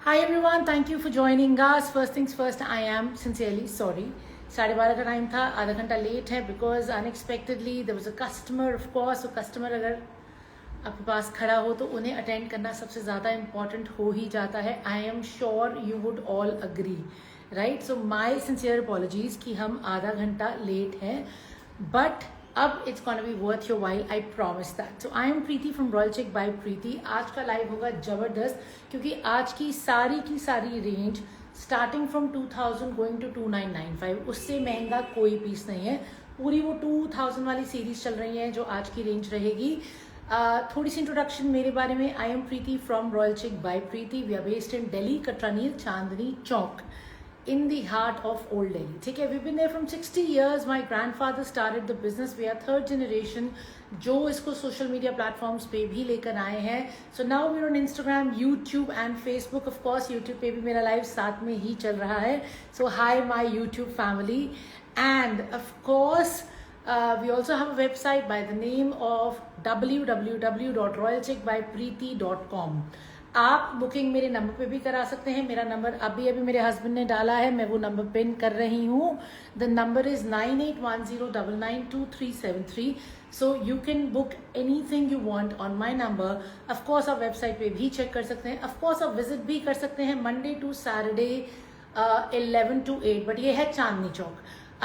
Hi everyone, thank you for joining us. First things first, I am sincerely sorry. 12:30 का time था, आधा घंटा late है because unexpectedly there was a customer. Of course वो customer अगर आपके पास खड़ा हो तो उन्हें अटेंड करना सबसे ज़्यादा इम्पॉर्टेंट हो ही जाता है. I am sure you would all agree, right? So my sincere apologies कि हम आधा घंटा लेट हैं, बट अब it's gonna be worth your while, I promise that. So I am Preeti from Royal Check by Preeti. आज का लाइव होगा जबरदस्त क्योंकि आज की सारी range starting from 2000 going to 2995, उससे महंगा कोई पीस नहीं है. पूरी वो 2000 वाली सीरीज चल रही है जो आज की रेंज रहेगी. थोड़ी सी इंट्रोडक्शन मेरे बारे में. I am Preeti from Royal Check by Preeti. We are based in Delhi, Katraneel, Chandni Chowk, in the heart of old Delhi. ठीक है, we've been there from 60 years. My grandfather started the business. We are third generation जो इसको social media platforms पे भी लेकर आए हैं. So now we're on Instagram, YouTube and Facebook. Of course YouTube पे भी मेरा live साथ में ही चल रहा है. So hi my YouTube family. And of course we also have a website by the name of www.royalcheckbypreeti.com. आप बुकिंग मेरे नंबर पे भी करा सकते हैं. मेरा नंबर अभी मेरे हस्बैंड ने डाला है, मैं वो नंबर पिन कर रही हूँ. The number is 9810992373. So you can book anything you want on my number. Of course आप वेबसाइट पे भी चेक कर सकते हैं. ऑफकोर्स आप विजिट भी कर सकते हैं Monday to Saturday 11 to 8. But ये है चांदनी चौक.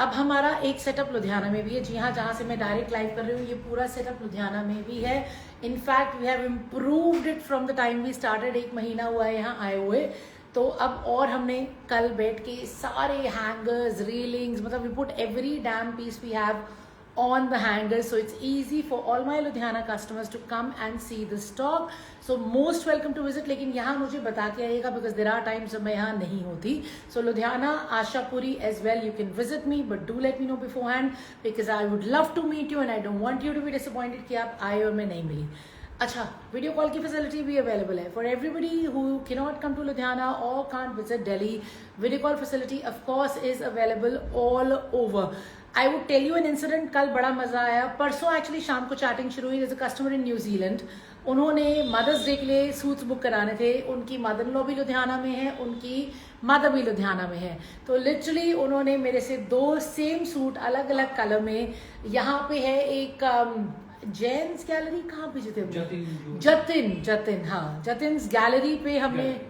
अब हमारा एक सेटअप लुधियाना में भी है. जी हाँ, जहाँ से मैं डायरेक्ट लाइव कर रही हूँ ये पूरा सेटअप लुधियाना में भी है. In fact we have improved it from the time we started. 1 महीना हुआ है यहाँ आए हुए, तो अब और हमने कल बैठ के सारे हैंगर्स, रेलिंग्स, मतलब we put every damn piece we have on the hangers, so it's easy for all my Ludhiana customers to come and see the stock. So most welcome to visit. लेकिन यहाँ मुझे बता के आइएगा because there are times जब मैं यहाँ नहीं होती. So Ludhiana, Ashapuri as well, you can visit me, but do let me know beforehand because I would love to meet you and I don't want you to be disappointed कि आप आए और मैं नहीं मिली. अच्छा, वीडियो कॉल की facility भी अवेलेबल है for everybody who cannot come to Ludhiana और can't visit Delhi. Video call facility of course is available all over. I would tell you an incident. कल बड़ा मजा आया. परसों एक्चुअली शाम को चैटिंग शुरू हुई. जैसे कस्टमर इन न्यूजीलैंड, उन्होंने मदर्स डे के लिए सूट्स बुक कराने थे. उनकी मदर इन लॉ भी लुधियाना में है, उनकी मदर भी लुधियाना में है. तो लिटरली उन्होंने मेरे से 2 सेम सूट अलग अलग कलर में. यहाँ पे है एक जेंट्स गैलरी, कहाँ भेजे थे जतिन, हाँ, जतिन्स गैलरी पे हमने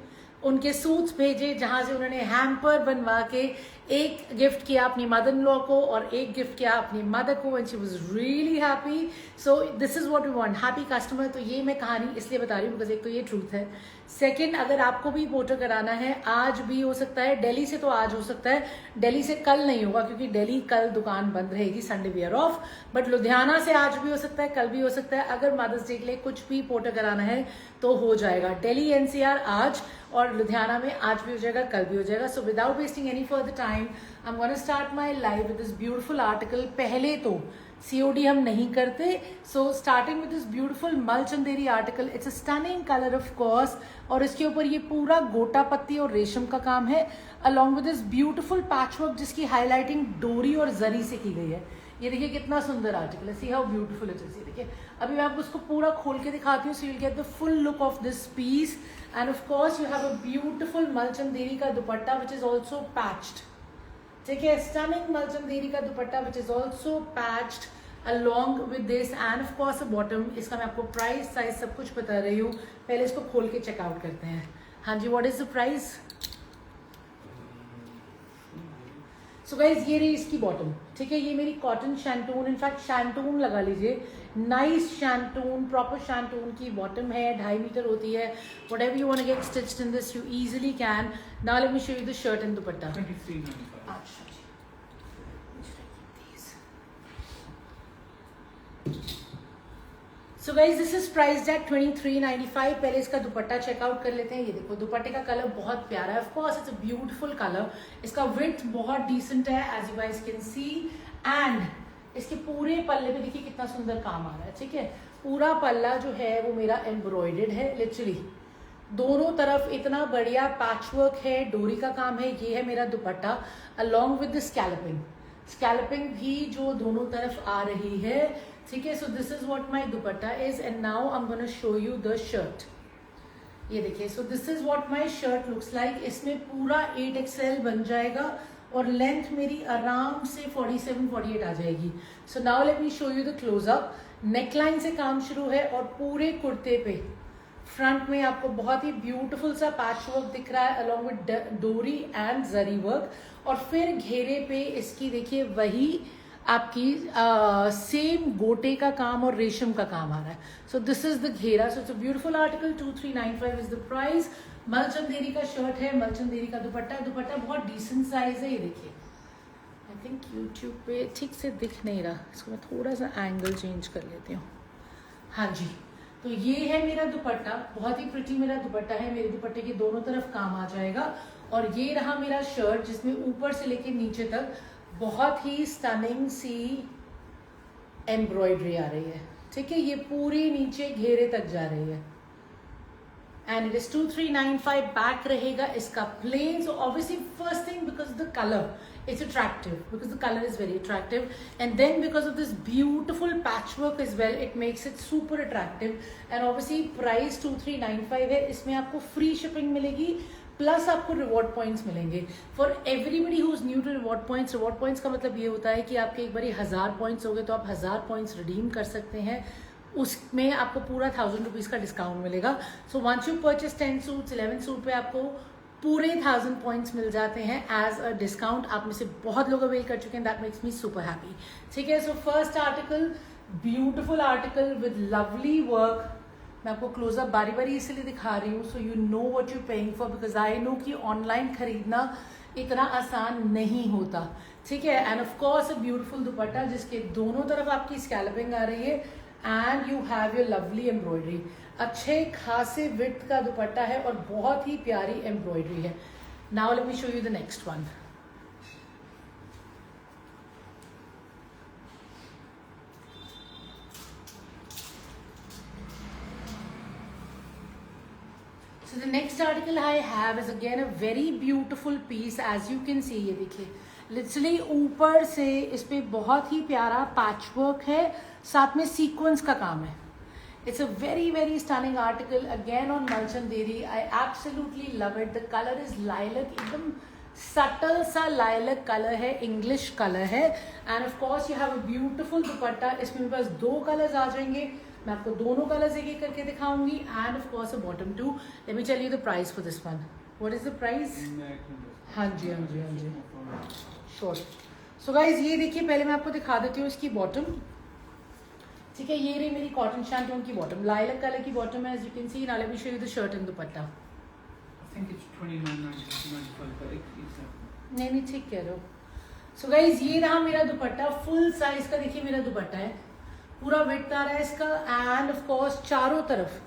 उनके सूट्स भेजे जहां से उन्होंने हैम्पर बनवा के एक गिफ्ट किया अपनी मदर इन लॉ को और एक गिफ्ट किया अपनी मदर को and she was really happy. So this is what we want, happy customer. तो ये मैं कहानी इसलिए बता रही हूँ बिकॉज एक तो ये ट्रूथ है. सेकंड, अगर आपको भी पोर्टर कराना है आज भी हो सकता है. दिल्ली से तो आज हो सकता है, दिल्ली से कल नहीं होगा क्योंकि दिल्ली कल दुकान बंद रहेगी, Sunday we are off. But Ludhiana से आज भी हो सकता है, कल भी हो सकता है. अगर मदर्स डे के लिए कुछ भी पोर्टर कराना है तो हो जाएगा. दिल्ली एनसीआर आज और लुधियाना में आज भी हो जाएगा, कल भी हो जाएगा. So without wasting any further time I am gonna start my live with this beautiful article. पहले तो सीओडी हम नहीं करते. So starting with this beautiful mul Chanderi article. It's a stunning colour of course और इसके ऊपर ये पूरा गोटा पत्ती और रेशम का काम है along with this beautiful patchwork जिसकी हाईलाइटिंग डोरी और जरी से की गई है. ये देखिए कितना सुंदर आर्टिकल है. See how beautiful it is. ये देखिए अभी मैं आपको उसको पूरा खोल के दिखाती हूँ. So you will get the full look of this piece. And of course you have a beautiful mulchanderi का dupatta which is also patched. ठीक है, स्टनिंग मलचंदेरी का dupatta which is also patched along with this and of course a bottom. इसका मैं आपको price, size सब कुछ बता रही हूँ. पहले इसको खोल के चेकआउट करते हैं. हाँ जी, what is the price? So guys ये रही इसकी बॉटम. ठीक है, ये मेरी कॉटन शैंटून, इनफैक्ट शैंटून लगा लीजिए, नाइस शैंटून, प्रॉपर शैंटून की बॉटम है. 2.5 मीटर होती है. Whatever you want to get stitched in this you easily can. Now let me show you the shirt and dupatta. अच्छा, so guys this is priced at 2395. पहले इसका दुपट्टा checkout कर लेते हैं. ये देखो दुपट्टे का कलर बहुत प्यारा है. Of course it's a beautiful colour. इसका विड्थ बहुत डिसेंट है as you guys can see. And इसके पूरे पल्ले पे देखिए कितना सुंदर काम आ रहा है. ठीक है, पूरा पल्ला जो है वो मेरा एम्ब्रॉयडर्ड है. लिटरली दोनों तरफ इतना बढ़िया पैचवर्क है, डोरी का काम है. ये है मेरा dupatta along with the scalloping भी जो दोनों तरफ आ रही है. ठीक है, so this is what my dupatta is. And now I am gonna show you the shirt. ये देखिए, so this is what my shirt looks like. इसमें पूरा 8XL बन जाएगा और लेंथ मेरी आराम से 47-48 आ जाएगी। So now let me show you the close up. Neckline से काम शुरू है और पूरे कुर्ते पे फ्रंट में आपको बहुत ही ब्यूटीफुल सा पैच वर्क दिख रहा है अलॉन्ग विद डोरी एंड जरी वर्क। और फिर घेरे पे इसकी देखिए वही आपकी सेम गोटे का काम और रेशम का काम आ रहा है। So this is the ghera. So it's a beautiful article. 2395 is the price. Mulchanderi का शर्ट है, मलचंदेरी का दुपट्टा। दुपट्टा बहुत डिसेंट साइज है। ये देखिए, आई थिंक यूट्यूब पे ठीक से दिख नहीं रहा, इसको मैं थोड़ा सा एंगल चेंज कर लेती हूँ। हाँ जी, तो ये है मेरा दुपट्टा। बहुत ही प्रिटी मेरा दुपट्टा है। मेरे दुपट्टे के दोनों तरफ काम आ जाएगा। और ये रहा मेरा शर्ट जिसमें ऊपर से लेके नीचे तक बहुत ही स्टनिंग सी एम्ब्रॉयडरी आ रही है। ठीक है, ये पूरी नीचे घेरे तक जा रही है। And it is 2395। बैक रहेगा इसका plain. So obviously first thing, because the colour it's attractive, because the color is very attractive, and then because of this beautiful patchwork as well, it makes it super attractive. And obviously price 2395 है। इसमें आपको free shipping मिलेगी, plus आपको reward points मिलेंगे। For everybody who is new to reward points, reward points का मतलब ये होता है कि आपके एक बार 1000 पॉइंट्स हो गए तो आप 1000 पॉइंट्स रिडीम कर सकते हैं। उसमें आपको पूरा 1000 रुपीज़ का डिस्काउंट मिलेगा। So once you purchase 10 suits, 11 suit पे आपको पूरे 1000 पॉइंट्स मिल जाते हैं एज अ डिस्काउंट। आप में से बहुत लोग अवेल कर चुके हैं। That makes me super happy. ठीक है, so first article, beautiful article with lovely work. मैं आपको क्लोजअप बारी बारी इसलिए दिखा रही हूँ, so you know what you paying for, because I know कि ऑनलाइन खरीदना इतना आसान नहीं होता। ठीक है, and of course a beautiful दुपट्टा जिसके दोनों तरफ आपकी स्कैल्पिंग आ रही है and you have your lovely embroidery. अच्छे खासे विड्थ का दुपट्टा है और बहुत ही प्यारी एम्ब्रॉयडरी है। Now let me show you the next one. So the next article I have is again a very beautiful piece, as you can see। ये देखिए, लिटरली ऊपर से इस पे बहुत ही प्यारा पैचवर्क है, साथ में सीक्वेंस का काम है। It's a very very stunning article again on mulchanderi. I absolutely love it. The colour is lilac, एकदम सटल सा लाइलक कलर है, इंग्लिश कलर है। And of course you have a beautiful dupatta. इसमें मेरे पास 2 कलर्स आ जाएंगे। मैं आपको दोनों कलर्स एक एक करके दिखाऊंगी। And of course a bottom too. Let me tell you the price for this one. What is the price? हाँ जी हाँ जी हाँ जी, श्योर। सो गाइज ये देखिए, पहले मैं आपको दिखा देती हूँ इसकी बॉटम। ठीक है, ये रही मेरी कॉटन शैंटून की बॉटम, लाइलक कलर की बॉटम है, as you can see. Now let me show you the shirt and dupatta. नहीं ठीक कह रहे हो। सो गाइज ये रहा मेरा दुपट्टा, फुल साइज का। देखिए मेरा दुपट्टा है, पूरा विड्थ आ रहा है इसका। एंड ऑफ कोर्स चारों तरफ,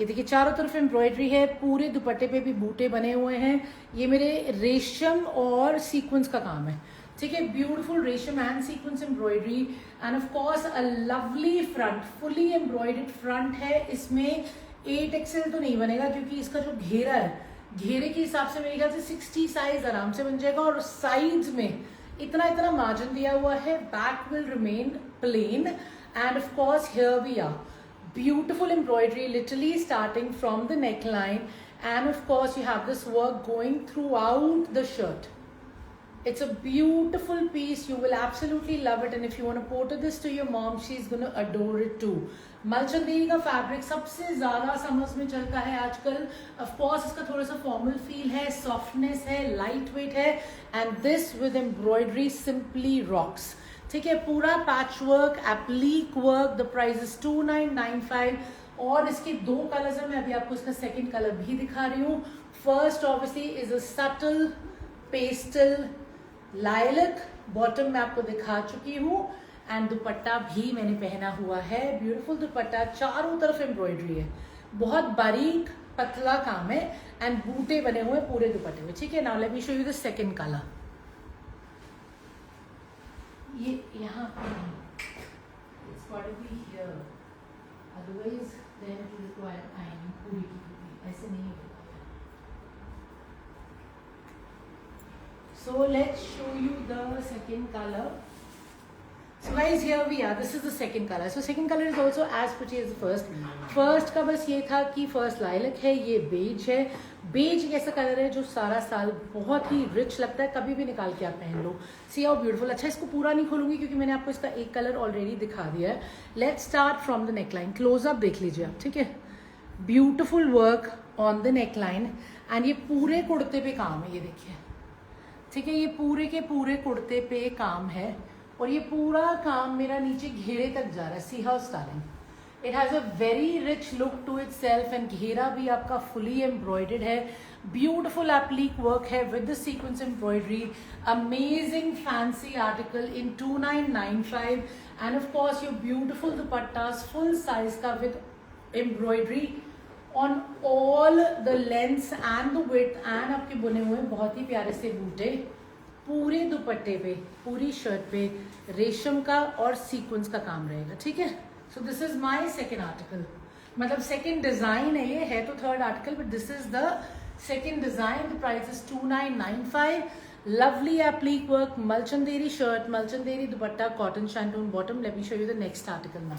ये देखिए चारों तरफ एम्ब्रॉयडरी है। पूरे दुपट्टे पे भी बूटे बने हुए हैं। ये मेरे रेशम और सीक्वेंस का काम है। ठीक है, ब्यूटीफुल रेशम and sequence embroidery. And of course a lovely front, fully embroidered front है। इसमें 8XL तो नहीं बनेगा क्योंकि इसका जो घेरा है, घेरे के हिसाब से मेरे ख्याल से 60 साइज आराम से बन जाएगा। और साइड्स में इतना इतना मार्जिन दिया हुआ है। Back will remain plain. And of course here we are, beautiful embroidery literally starting from the neckline, and of course you have this work going throughout the shirt. It's a beautiful piece. You will absolutely love it, and if you want to porter this to your mom, she's going to adore it too. मलचंदेरी का fabric सबसे ज्यादा समझ में चलता है आजकल। Of course इसका थोड़ा सा फॉर्मल फील है, सॉफ्टनेस है, लाइट वेट है। And this with embroidery simply rocks. ठीक है, पूरा patch work, एप्लीक work. The price is 2995। और इसके 2 कलर्स हैं। मैं अभी आपको इसका सेकंड कलर भी दिखा रही हूँ। First obviously is a subtle pastel lilac. Bottom मैं आपको दिखा चुकी हूँ। एंड दुपट्टा भी मैंने पहना हुआ है, ब्यूटीफुल दुपट्टा। चारों तरफ एम्ब्रॉयडरी है, बहुत बारीक पतला काम है। एंड बूटे बने हुए पूरे दुपट्टे में। ठीक है, now let me show you the second colour. ये यहाँ पे it's got to be here, otherwise then it will require ironing पूरी की पूरी। ऐसे नहीं होगा। So let's show you the second color. So guys, here we are. This is the second color. So second color is also as pretty as the first. First का बस ये था कि first lilac है, ये beige है. Beige एक ऐसा कलर है जो सारा साल बहुत ही रिच लगता है, कभी भी निकाल के आप पहन लो. See how beautiful. अच्छा, इसको पूरा नहीं खोलूंगी क्योंकि मैंने आपको इसका एक कलर ऑलरेडी दिखा दिया है. Let's start from the neckline. Close up देख लीजिए आप, ठीक है. Beautiful work on the neckline. And ये पूरे कुर्ते पे काम है, ये देखिए, ठीक है. ये पूरे के पूरे कुर्ते पे काम है और ये पूरा काम मेरा नीचे घेरे तक जा रहा है. See how styling. It has a very rich look to itself and ghera भी आपका फुली एम्ब्रॉयडर्ड है. ब्यूटिफुल एप्लीक वर्क है with the sequence embroidery. Amazing fancy article in 2995 and of course your beautiful dupattas full size का with embroidery on all the lengths and the width and आपके बुने हुए बहुत ही प्यारे से बूटे पूरे दुपट्टे पे, पूरी शर्ट पे रेशम का और सीक्वेंस का काम रहेगा, ठीक है. So this is my second article, मतलब सेकंड डिजाइन है. ये है तो third article but this is the second design. The price is 2995. Lovely applique work, mulchanderi shirt, mulchanderi dupatta, cotton shantung bottom. Let me show you the next article now.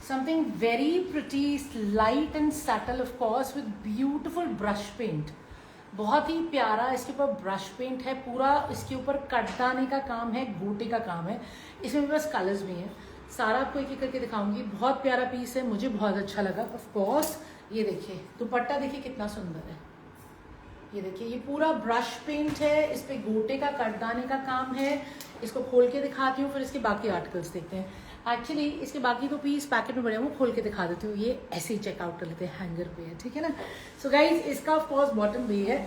Something very pretty, light and subtle of course with beautiful brush paint. बहुत ही प्यारा इसके ऊपर brush paint है. पूरा इसके ऊपर कटदाने का काम है, गोटे का काम है. इसमें मेरे पास कलर्स भी हैं, सारा आपको एक एक करके दिखाऊंगी. बहुत प्यारा पीस है, मुझे बहुत अच्छा लगा. ऑफ कोर्स ये देखिए दुपट्टा, देखिए कितना सुंदर है. ये देखिए ये पूरा ब्रश पेंट है, इस पे गोटे का कटदाने का काम है. इसको खोल के दिखाती हूँ, फिर इसके बाकी आर्टिकल्स देखते हैं. एक्चुअली इसके बाकी तो पीस पैकेट में बड़े हैं, वो खोल के दिखा देती हूँ. ये ऐसे ही चेकआउट कर लेते हैं, हैंगर पे है, ठीक है ना. सो गाइज इसका ऑफ कोर्स बॉटम भी है.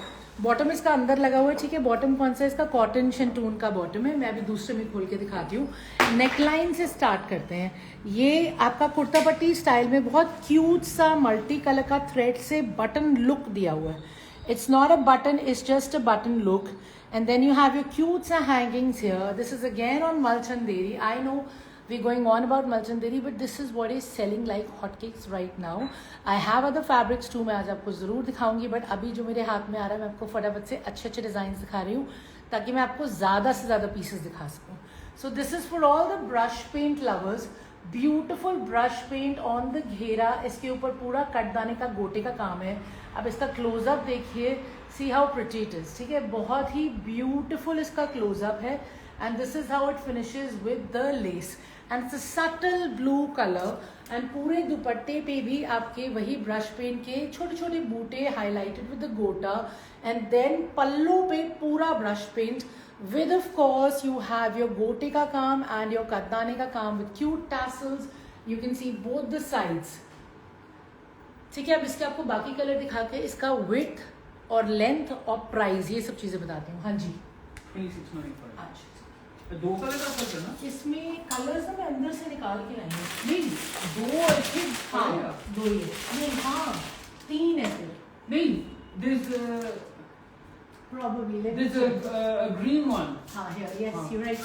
बॉटम इसका अंदर लगा हुआ है, ठीक है. बॉटम कौन सा है इसका? कॉटन शैंटून का बॉटम है. मैं अभी दूसरे में खोल के दिखाती हूँ. नेकलाइन से स्टार्ट करते हैं. ये आपका कुर्ता पट्टी स्टाइल में बहुत क्यूट सा मल्टी कलर का थ्रेड से बटन लुक दिया हुआ है. It's not a button, it's just a button look. And then you have your cute hangings here. This is again on Malchanderi. I know we're going on about Malchanderi, but this is what is selling like hotcakes right now. I have other fabrics too. मैं आज आपको ज़रूर दिखाऊंगी, but अभी जो मेरे हाथ में आ रहा है मैं आपको फटाफट से अच्छे अच्छे डिज़ाइन दिखा रही हूँ ताकि मैं आपको ज़्यादा से ज़्यादा पीसेस दिखा सकूँ. So this is for all the brush paint lovers. Beautiful brush paint on the ghera. इसके ऊपर पूरा कटदाने का गोटे का काम है. अब इसका क्लोजअप देखिए, see how pretty it is, ठीक है. बहुत ही ब्यूटिफुल इसका क्लोजअप है. And this is how it finishes with the less and it's a subtle blue colour. And पूरे दुपट्टे पे भी आपके वही ब्रश पेंट के छोटे छोटे बूटे highlighted with the gota. And then pallu पे पूरा brush paint with of course you have your gote ka kaam and your kaddane ka kaam with cute tassels. You can see both the sides, ठीक है. अब इसके आपको बाकी कलर दिखा के इसका width और length और प्राइस ये सब चीजें बताती हूँ. हाँ जी, अच्छा दो कलर का फर्क है ना इसमें. कलर्स मैं अंदर से निकाल के लाई हूँ. नहीं दो और फिर हाँ दो ही है. नहीं हाँ तीन है फिर. नहीं this Probably. This is a green one. हाँ here, yes, you're right.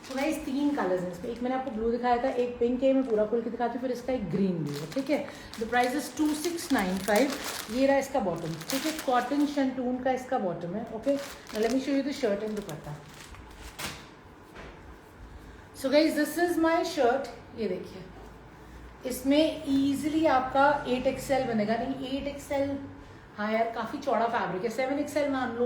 So guys तीन कलर्स हैं इसमें. एक मैंने आपको ब्लू दिखाया था, एक पिंक है, मैं पूरा खोल के दिखाती हूँ, फिर इसका एक ग्रीन भी है, ठीक है. The price is 2695. ये रहा इसका बॉटम, ठीक है. कॉटन शैंटून का इसका बॉटम है. Okay, late me show you the shirt and dupatta. So guys this is my shirt. ये देखिए इसमें इजीली आपका 8XL बनेगा. नहीं 8XL हाँ यार काफ़ी चौड़ा फैब्रिक है. 7XL मान लो.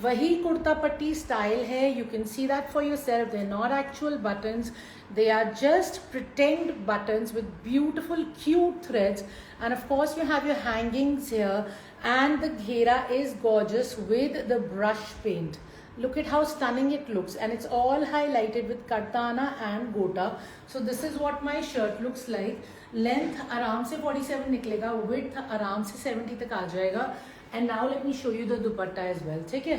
वही कुर्ता पट्टी स्टाइल है. You can see that for yourself. They are not actual buttons, they are just pretend buttons with beautiful cute threads. And of course you have your hangings here and the ghera is gorgeous with the brush paint. Look at how stunning it looks, and it's all highlighted with katana and gota. So this is what my shirt looks like. Length आराम से 47 निकलेगा, width आराम से 70 तक आ जाएगा. And now let me show you the dupatta as well, ठीक है.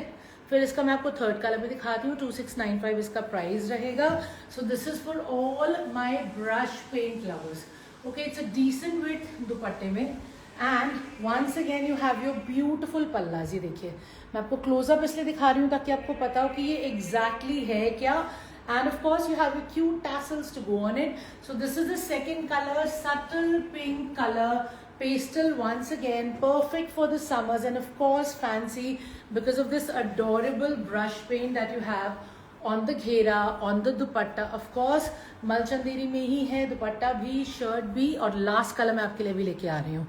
फिर इसका मैं आपको थर्ड कलर भी दिखाती हूँ. 2695 इसका प्राइस रहेगा. So this is for all my brush paint lovers. Okay, it's a decent width दुपट्टे में. And once again you have your beautiful palazzos. ये देखिए मैं आपको क्लोजअप इसलिए दिखा रही हूँ ताकि आपको पता हो कि ये एग्जैक्टली है क्या. And of course you have cute tassels to go on it. So this is the second colour, subtle pink colour Pastel once again, perfect for the summers, and of course fancy because of this adorable brush paint that you have on the घेरा, on the dupatta. Of course मलचंदेरी में ही है दुपट्टा भी, shirt भी, और last colour मैं आपके लिए भी लेके आ रही हूँ.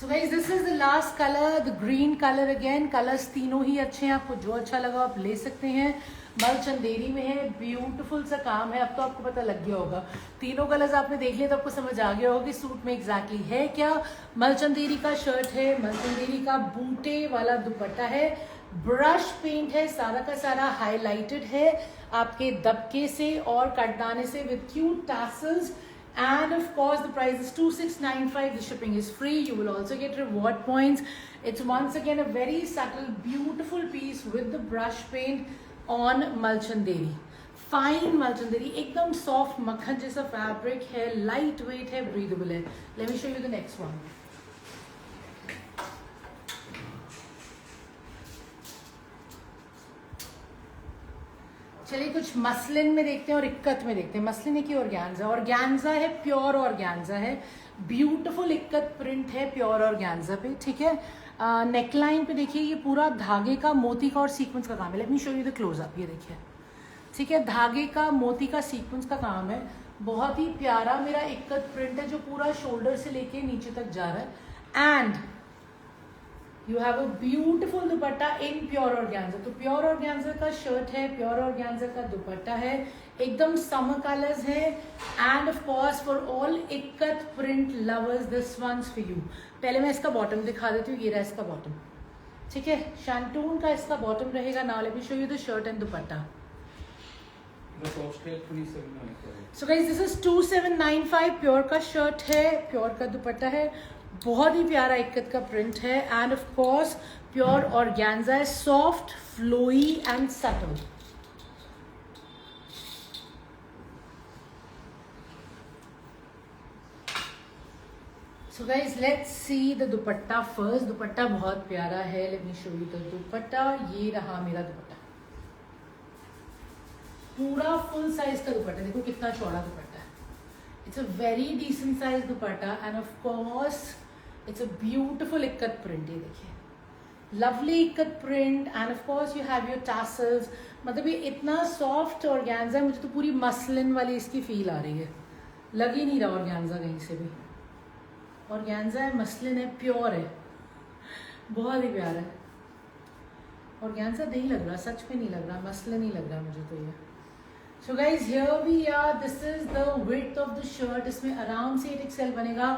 So guys, this is the last color, the green color again. Colors तीनों ही अच्छे हैं, आपको जो अच्छा लगा आप ले सकते हैं. मलचंदेरी में है, ब्यूटीफुल सा काम है. अब तो आपको पता लग गया होगा, तीनों कलर्स आपने देख लिया तो आपको समझ आ गया होगा कि सूट में एग्जैक्टली है क्या. मलचंदेरी का शर्ट है, मलचंदेरी का बूटे वाला दुपट्टा है, ब्रश पेंट है, सारा का सारा हाईलाइटेड है आपके दबके से और कटदाने से with cute tassels. And of course the price is 2695. The shipping is free. You will also get reward points. It's once again a very subtle, beautiful piece with the brush paint on Malchanderi. Fine Malchanderi, एकदम soft मक्खन जैसा fabric है, light weight है, breathable है. Let me show you the next one. चलिए कुछ muslin में देखते हैं और इक्कत में देखते हैं. मसलिन है कि ऑर्गेन्जा है, प्योर ऑर्गेन्जा है, ब्यूटीफुल इक्कत प्रिंट है प्योर ऑर्गेन्जा पे. ठीक है, नेकलाइन पे देखिए ये पूरा धागे का, मोती का और सीक्वेंस का काम है. Let me show you the close up. ये देखिए, ठीक है, धागे का, मोती का, सीक्वेंस का काम है. बहुत ही प्यारा मेरा इक्कत प्रिंट है जो पूरा शोल्डर से लेके नीचे तक जा रहा है. And you have a beautiful dupatta in pure organza. तो प्योर ऑर्गेन्जा का शर्ट है, प्योर ऑर्गेन्जा का दुपट्टा है, एकदम समर कलर्स है. And of course for all ikat print lovers this one's for you. पहले मैं इसका बॉटम दिखा देती हूँ. ये रहा इसका बॉटम. ठीक है, शैंटून का इसका बॉटम रहेगा. Now let me show you the shirt and dupatta. So guys this is 2795. Pure का शर्ट है, प्योर का दुपट्टा है, बहुत ही प्यारा इक्कत का प्रिंट है. And of course pure organza है, soft, flowy and subtle. So guys let's see the dupatta first. Dupatta बहुत प्यारा है. Let me show you the dupatta. ये रहा मेरा दुपट्टा, पूरा फुल साइज का दुपट्टा. देखो कितना चौड़ा दुपट्टा है. It's a very decent size dupatta. And of course it's a beautiful ikat print. ये देखिए, lovely ikat print. And of course you have your tassels. मतलब ये इतना सॉफ्ट ऑर्गेन्जा है, मुझे तो पूरी मसलिन वाली इसकी फील आ रही है. लग ही नहीं रहा ऑर्गेन्जा कहीं से भी. ऑर्गेन्जा है, मसलिन है, प्योर है, बहुत ही प्यारा है. ऑर्गेन्जा नहीं लग रहा, सच में नहीं लग रहा, मसलिन ही लग रहा मुझे तो ये. So guys, here we are. This is the width of the shirt. इसमें आराम से 8XL बनेगा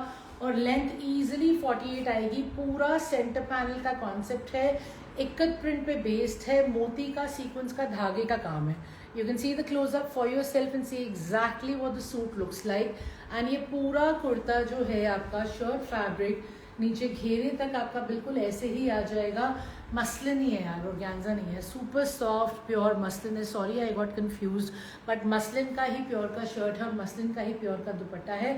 और लेंथ इजीली 48 आएगी. पूरा सेंटर पैनल का कॉन्सेप्ट है, इक्कत प्रिंट पे बेस्ड है, मोती का, सीक्वेंस का, धागे का काम है. You can see the close up for yourself and see exactly what the suit looks like. And ये पूरा कुर्ता जो है आपका, शर्ट फैब्रिक नीचे घेरे तक आपका बिल्कुल ऐसे ही आ जाएगा. मसलिन ही है यार, ऑर्गेन्जा नहीं है. सुपर सॉफ्ट प्योर मसलिन है. Sorry I got confused, but muslin का ही प्योर का शर्ट है और मसलिन का ही प्योर का दुपट्टा है.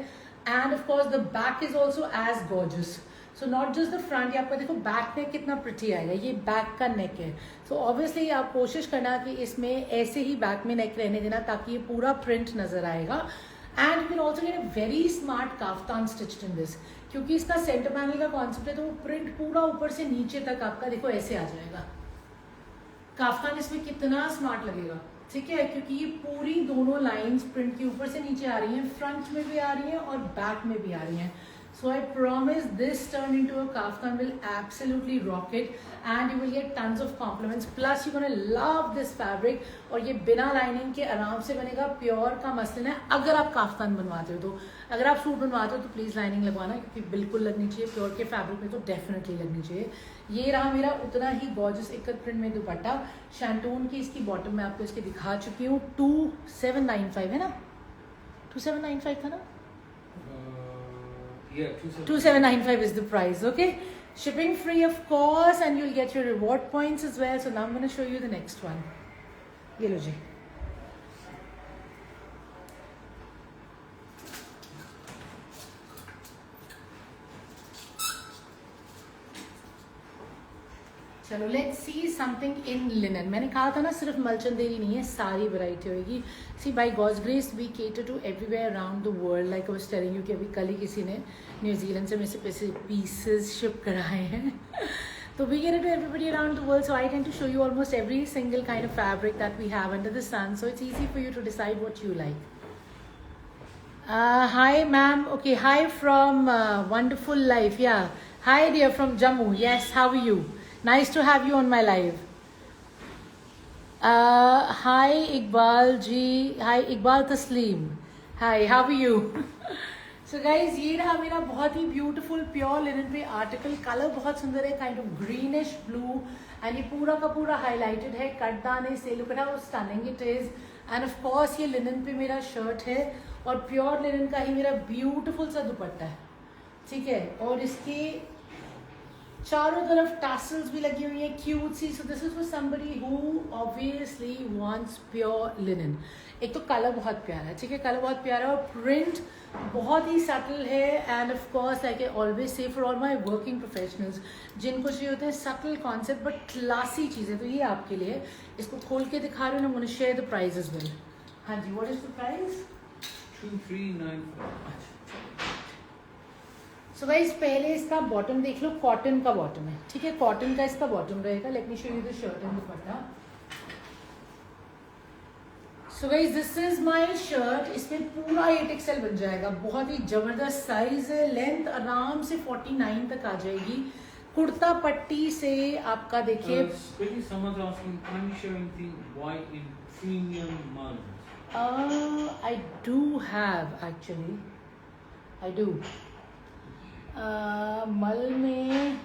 And of course the back is also as gorgeous. So not just the front. आपका देखो बैक नेक कितना प्रिटी आएगा. ये बैक का नेक है. सो ऑब्वियसली आप कोशिश करना कि इसमें ऐसे ही बैक में नेक रहने देना ताकि ये पूरा प्रिंट नजर आएगा. And you can also get a very smart kaftan stitched in this, क्योंकि इसका सेंटर पैनल का कॉन्सेप्ट है तो वो प्रिंट पूरा ऊपर से नीचे तक आपका देखो ऐसे आ जाएगा. काफ्तान इसमें कितना स्मार्ट लगेगा. ठीक है, क्योंकि ये पूरी दोनों लाइंस प्रिंट की ऊपर से नीचे आ रही हैं, फ्रंट में भी आ रही हैं और बैक में भी आ रही हैं. So I promise this turn into a kaftan will absolutely rock it and you will get tons of compliments. Plus you're gonna love this fabric. और ये बिना लाइनिंग के आराम से बनेगा. प्योर का मसलिन है. अगर आप काफ्तान बनवाते हो तो, अगर आप सूट बनवाते हो तो प्लीज़ लाइनिंग लगवाना, क्योंकि बिल्कुल लगनी चाहिए. प्योर के फैब्रिक में तो डेफिनेटली लगनी चाहिए. ये रहा मेरा उतना ही गॉर्जियस इक्कत प्रिंट में दुपट्टा. शैंटून की इसकी बॉटम में आपको इसके दिखा चुकी हूँ. 2795 है ना, 2795 था ना. Yeah, 2795 is the price. Okay, shipping free of course, and you'll get your reward points as well. So now I'm going to show you the next one. ये लो जी. चलो let's see something in linen. मैंने कहा था ना सिर्फ मलचंदेरी नहीं है, सारी वैरायटी होगी. See by God's grace we cater to everywhere around the world. Like I was telling you कि अभी कल ही किसी ने न्यूजीलैंड से मेरे से पैसे पीसेस शिप कराए हैं. So we get it to everybody around the world. So I tend to show you almost every single kind of fabric that we have under the sun. So it's easy for you to decide what you like. Hi ma'am. Okay, hi from Wonderful Life. Yeah. Hi dear from Jammu. Yes, how are you? Nice to have you on my live. Hi Iqbal ji. Hi Iqbal Tasleem. Hi, how are you? So guys ये रहा मेरा बहुत ही beautiful pure linen पे article. Colour बहुत सुंदर है, kind of greenish blue, and ये पूरा का पूरा हाईलाइटेड है कटदाने से. Look at how stunning it is. And of course ये लिनन पे मेरा शर्ट है और प्योर लिनन का ही मेरा ब्यूटीफुल सा दुपट्टा है. ठीक है, और इसके चारों तरफ टैसल्स भी लगी हुई है क्यूट सी. So this is for somebody who obviously wants pure linen. एक तो कलर बहुत प्यारा है, ठीक है, कलर बहुत प्यारा है और प्रिंट बहुत ही सटल है. And of course like I always say for all my working professionals जिनको चाहिए होते हैं सटल कॉन्सेप्ट बट क्लासी चीज़ें, तो ये आपके लिए. इसको खोल के दिखा रही हूँ. I am gonna share the price as well. हाँ जी, what is the price? 2395. So guys पहले इसका बॉटम देख लो. कॉटन का बॉटम है, ठीक है, कॉटन का इसका बॉटम रहेगा. Late me show you the shirt and dupatta. So guys this is my shirt. इसमें पूरा 8XL बन जाएगा. बहुत ही जबरदस्त साइज है. लेंथ आराम से 49 तक आ जाएगी. कुर्ता पट्टी से आपका देखिए. Someone's asking, can you show anything white in premium mugs? I do have actually. I do. मल में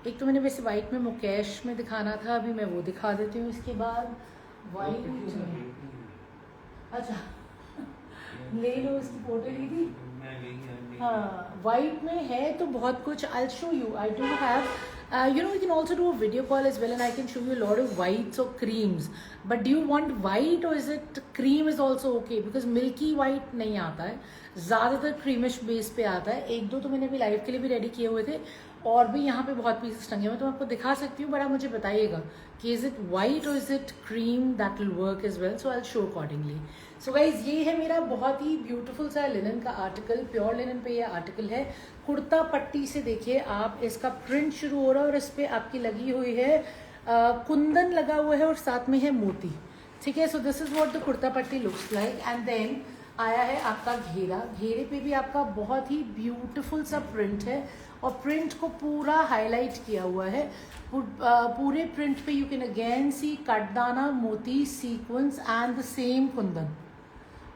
एक तो मैंने वैसे वाइट में मुकेश में दिखाना था, अभी मैं वो दिखा देती हूँ. इसके बाद वाइट में, अच्छा ले लो, इसकी फोटो ली थी. हाँ, वाइट में है तो बहुत कुछ. I show you. I do have you know, we can also do a video call as well and I can show you a lot of whites or creams. But do you want white or is it cream is also okay? Because milky white नहीं आता है, ज़्यादातर creamish base पे आता है. एक दो तो मैंने अभी लाइव के लिए भी रेडी किए हुए थे और भी यहाँ पे बहुत पीसेस टंगे हुए, तो मैं आपको दिखा सकती हूँ. बट आप मुझे बताइएगा कि इज इट वाइट और is it cream. That will work as well. So I show accordingly. So guys ये है मेरा बहुत ही ब्यूटीफुल सा लिनन का आर्टिकल. प्योर लिनन पे ये आर्टिकल है. कुर्ता पट्टी से देखिए आप, इसका प्रिंट शुरू हो रहा है और इस पे आपकी लगी हुई है कुंदन लगा हुआ है और साथ में है मोती. ठीक है, so this is what the kurta पट्टी लुक्स लाइक. एंड देन आया है आपका घेरा. घेरे पे भी आपका बहुत ही ब्यूटीफुल सा प्रिंट है और प्रिंट को पूरा हाईलाइट किया हुआ है. पूरे प्रिंट पे यू कैन अगेन सी कटदाना, मोती, sequence and the same Kundan.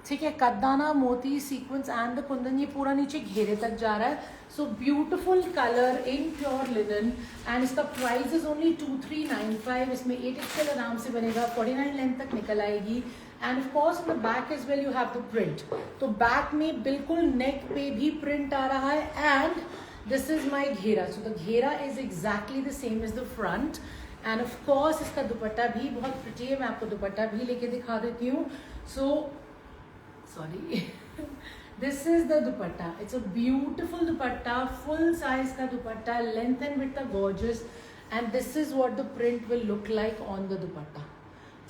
ठीक है, कटदाना, मोती, सीक्वेंस एंड द कुंदन, ये पूरा नीचे घेरे तक जा रहा है. So beautiful colour in pure linen. And इसका प्राइस इज ओनली 2395. इसमें 8XL आराम से बनेगा. 49 लेंथ तक निकल आएगी. And of course in the back as well you have the print. तो बैक में बिल्कुल नेक पे भी प्रिंट आ रहा है. And this is my ghera. So the ghera is exactly the same as the front. And of course इसका दुपट्टा भी बहुत प्रिटी है. मैं आपको दुपट्टा भी लेके दिखा देती हूँ. सो sorry this is the dupatta. It's a beautiful dupatta, full size ka dupatta, length and width are gorgeous, and this is what the print will look like on the dupatta.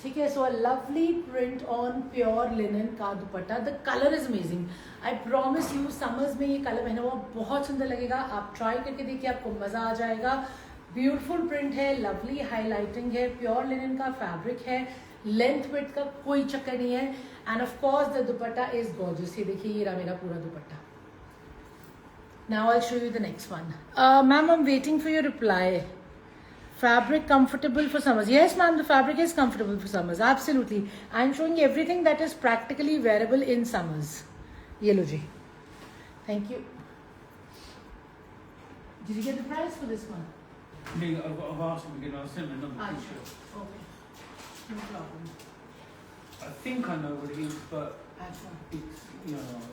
ठीक है, so a lovely print on pure linen का दुपट्टा. The color is amazing. I promise you summers में ये colour पहना हुआ बहुत सुंदर लगेगा. आप ट्राई करके देखिए, आपको मजा आ जाएगा. ब्यूटीफुल प्रिंट है, लवली हाईलाइटिंग है, प्योर लिनन का फैब्रिक है, लेंथ विड्थ का कोई चक्कर नहीं है. And of course the dupatta is gorgeous. ये देखिए, ये रहा मेरा पूरा दुपट्टा. Now I show you the next one. Ma'am I am waiting for your reply. Fabric comfortable for summers. Yes ma'am, the fabric is comfortable for summers. Absolutely. I am showing everything that is practically wearable in summers. Ye lo ji. Thank you. Did you get the price for this one? No, I've asked him again. I'll send another picture. Okay. No problem. I think I know what it is, but Achha. it's, you know.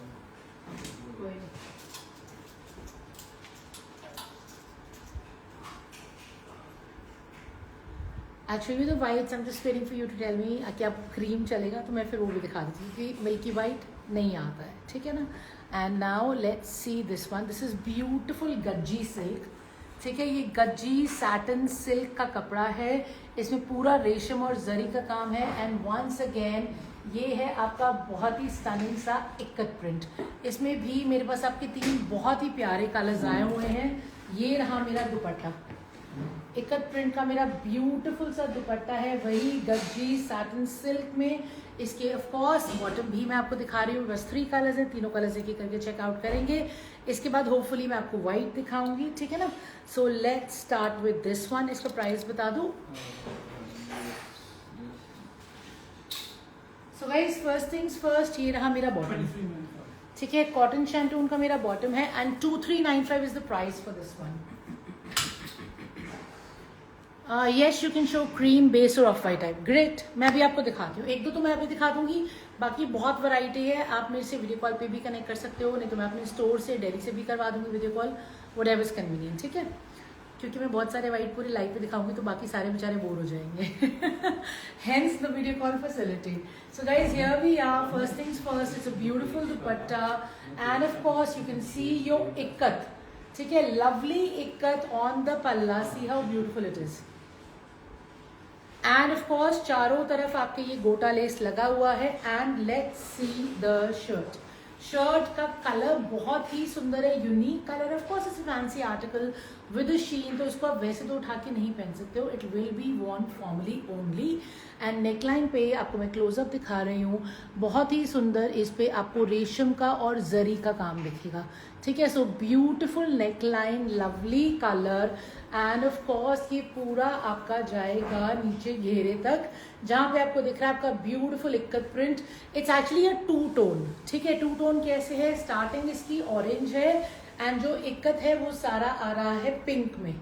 Koi nahi. Actually the whites, I'm just waiting for you to tell me कि आप cream चलेगा तो मैं फिर वो भी दिखा देती हूँ कि मिल्की वाइट नहीं आता है. ठीक है ना. And now let's see this one. This is beautiful Gajji silk. ठीक है, ये गज्जी सैटिन सिल्क का कपड़ा है, इसमें पूरा रेशम और जरी का काम है। एंड वंस अगेन ये है आपका बहुत ही स्टनिंग सा इक्कत प्रिंट। इसमें भी मेरे पास आपके 3 बहुत ही प्यारे कलर्स आए हुए हैं। ये रहा मेरा दुपट्टा, इक्कत प्रिंट का मेरा ब्यूटीफुल सा दुपट्टा है, वही गज्जी सैटिन सिल्क में। इसके ऑफ कोर्स बॉटम भी मैं आपको दिखा रही हूँ, बस 3 कलर्स हैं, तीनों कलर्स एक एक करके चेकआउट करेंगे। इसके बाद होपफुली मैं आपको व्हाइट दिखाऊंगी, ठीक है ना। So let's start with this one. इसका प्राइस बता दूं। So guys first things first, ये रहा मेरा बॉटम, ठीक है, कॉटन शैंटून का मेरा बॉटम है and 2395 is the price for this one. Yes you can show cream base और ऑफ वाइट टाइप, ग्रेट। मैं अभी आपको दिखाती हूँ, 1-2 तो मैं अभी दिखा दूंगी, बाकी बहुत वैरायटी है। आप मेरे से वीडियो कॉल पे भी कनेक्ट कर सकते हो, नहीं तो मैं अपने स्टोर से दिल्ली से भी करवा दूंगी video call, whatever is convenient, ठीक है। क्योंकि मैं बहुत सारे वाइट पूरे लाइव पे दिखाऊंगी तो बाकी सारे बेचारे बोर हो जाएंगे। Hence the video call facility. So guys here we are, first things first, it's a beautiful dupatta and of course you can see your ikat, ठीक है, lovely ikat on the palla, see how beautiful it is. And of course चारों तरफ आपके ये गोटा lace लगा हुआ है। And let's see the shirt. Shirt का कलर बहुत ही सुंदर है, unique colour. Of course it's a fancy article with शीन, तो इसको आप वैसे तो उठा के नहीं पहन सकते हो, it will be Warne formally only. And neckline पे आपको मैं क्लोजअप दिखा रही हूँ, बहुत ही सुंदर इस पे आपको रेशम का और जरी का काम दिखेगा, ठीक है। So beautiful neckline, lovely colour and of course ये पूरा आपका जाएगा नीचे घेरे तक, जहां पे आपको दिख रहा है आपका beautiful ikat print. It's actually a 2 tone, ठीक है। 2 टोन कैसे है, स्टार्टिंग इसकी ऑरेंज है एंड जो इक्कत है वो सारा आ रहा है पिंक में।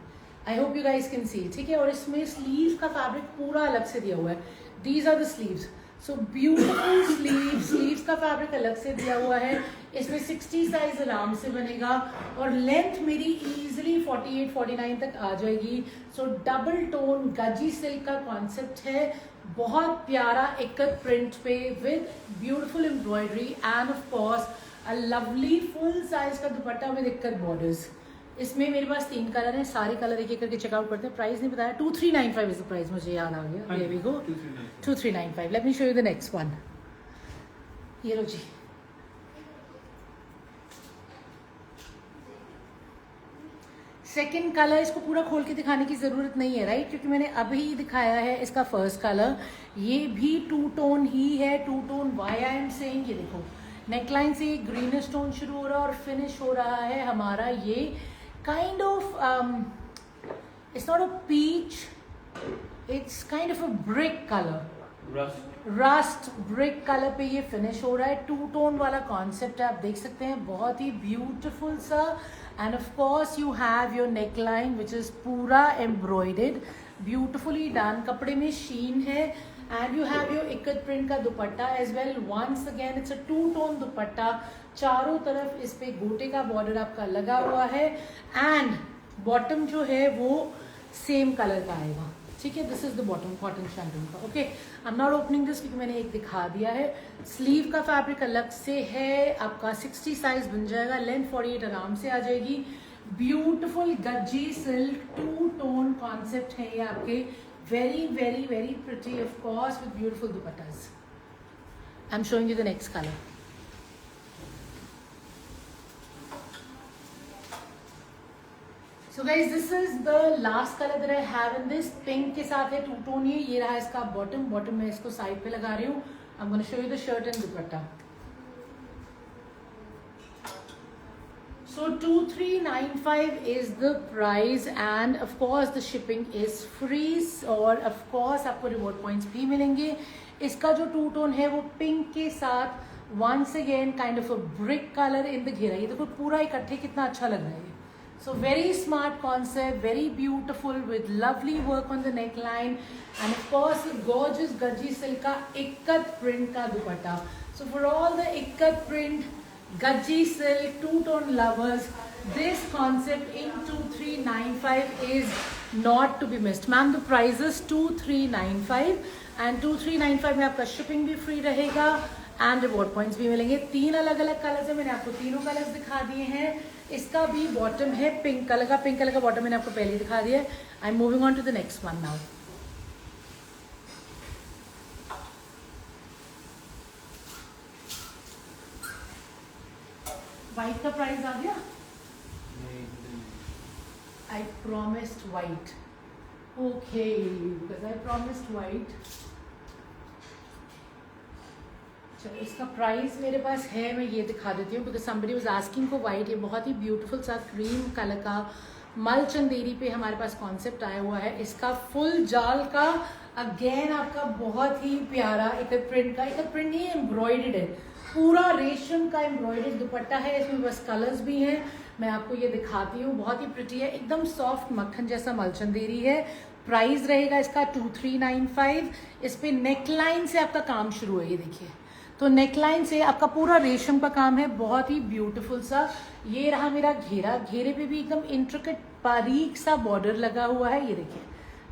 I hope you guys can see, ठीक है। और इसमें स्लीव का फैब्रिक पूरा अलग से दिया हुआ है, these are the sleeves. So beautiful sleeves का फैब्रिक अलग से दिया हुआ है। इसमें 60 साइज आराम से बनेगा और लेंथ मेरी इजीली 48-49 तक आ जाएगी। सो डबल टोन गजी सिल्क का कॉन्सेप्ट है, बहुत प्यारा इक्कत प्रिंट पे with beautiful embroidery and of course a lovely full size का दुपट्टा विद इक्कत बॉर्डर्स। इसमें मेरे पास 3 कलर हैं, सारे कलर एक एक करके चेकआउट करते हैं। प्राइस नहीं बताया, 2395 इज द प्राइस, मुझे याद आ गया। There we go, 2395। Late me show you the next one. ये लो जी, सेकेंड कलर। इसको पूरा खोल के दिखाने की जरूरत नहीं है, राइट, क्योंकि मैंने अभी दिखाया है इसका फर्स्ट कलर। ये भी 2 टोन ही है, 2 tone. Why I am saying, ये देखो नेकलाइन से ग्रीनिश टोन शुरू हो रहा है और फिनिश हो रहा है हमारा ये kind of, it's not a peach, it's kind of a brick colour, rust brick colour पे ये फिनिश हो रहा है। 2 टोन वाला कॉन्सेप्ट है, आप देख सकते हैं, बहुत ही ब्यूटीफुल सा। And of course you have your neckline which is पूरा एम्ब्रॉयडेड, ब्यूटिफुली डन, कपड़े में शीन है। And you have your ikat print का dupatta as well. Once again it's a 2 tone dupatta, चारों तरफ इस पे गोटे का बॉर्डर आपका लगा हुआ है एंड बॉटम जो है वो सेम कलर का आएगा, ठीक है। This is the bottom cotton shantung का, okay. I am not opening this क्योंकि मैंने एक दिखा दिया है। स्लीव का फैब्रिक अलग से है, आपका 60 साइज बन जाएगा, लेंथ 48 आराम से आ जाएगी। Beautiful Gajji silk 2 tone concept है ये आपके, very very very pretty of course with beautiful दुपट्टास। I am showing you the next colour. So guys, this is the last color that I have in this, pink के साथ है 2 tone. ये रहा इसका bottom मैं इसको साइड पे लगा रही हूँ। I'm going to show you the shirt and dupatta. So 2395 is the price and of course the shipping is free और of course आपको रिवॉर्ड पॉइंट्स भी मिलेंगे। इसका जो 2 टोन है वो पिंक के साथ once again kind of a brick color in the घेरा। ये देखो पूरा इकट्ठे कितना अच्छा लग रहा है। So very smart concept, very beautiful with lovely work on the neckline and of course gorgeous gajji silk का इक्कत print का दुपट्टा। So for all the ikkat print, gajji silk, 2-tone lovers, this concept in 2395 is not to be missed. Ma'am, the price is 2395 and 2395 में आपका shipping भी free रहेगा and reward points भी मिलेंगे। 3 अलग अलग कलर्स है, मैंने आपको तीनों कलर्स दिखा दिए हैं। इसका भी बॉटम है पिंक कलर का, पिंक कलर का बॉटम मैंने आपको पहले दिखा दिया है। I am moving on to the next one now. White का प्राइस आ गया। I promised white, okay, because I promised white. चलो इसका प्राइस मेरे पास है, मैं ये दिखा देती हूँ because somebody was asking for white. ये बहुत ही ब्यूटीफुल सा क्रीम कलर का मल चंदेरी पे हमारे पास कॉन्सेप्ट आया हुआ है। इसका फुल जाल का अगेन आपका बहुत ही प्यारा एक प्रिंट का, एक प्रिंट नहीं एम्ब्रॉयडेड है, पूरा रेशम का एम्ब्रॉयडेड दुपट्टा है। इसमें बस कलर्स भी हैं, मैं आपको ये दिखाती हूँ। बहुत ही प्रिटी है, एकदम सॉफ्ट मक्खन जैसा मलचंदेरी है। प्राइस रहेगा इसका 2395। इस पे नेकलाइन से आपका काम शुरू है, ये देखिए, तो नेकलाइन से आपका पूरा रेशम का काम है, बहुत ही ब्यूटीफुल सा। ये रहा मेरा घेरा, घेरे पे भी एकदम इंट्रिकेट बारीक सा बॉर्डर लगा हुआ है, ये देखिए,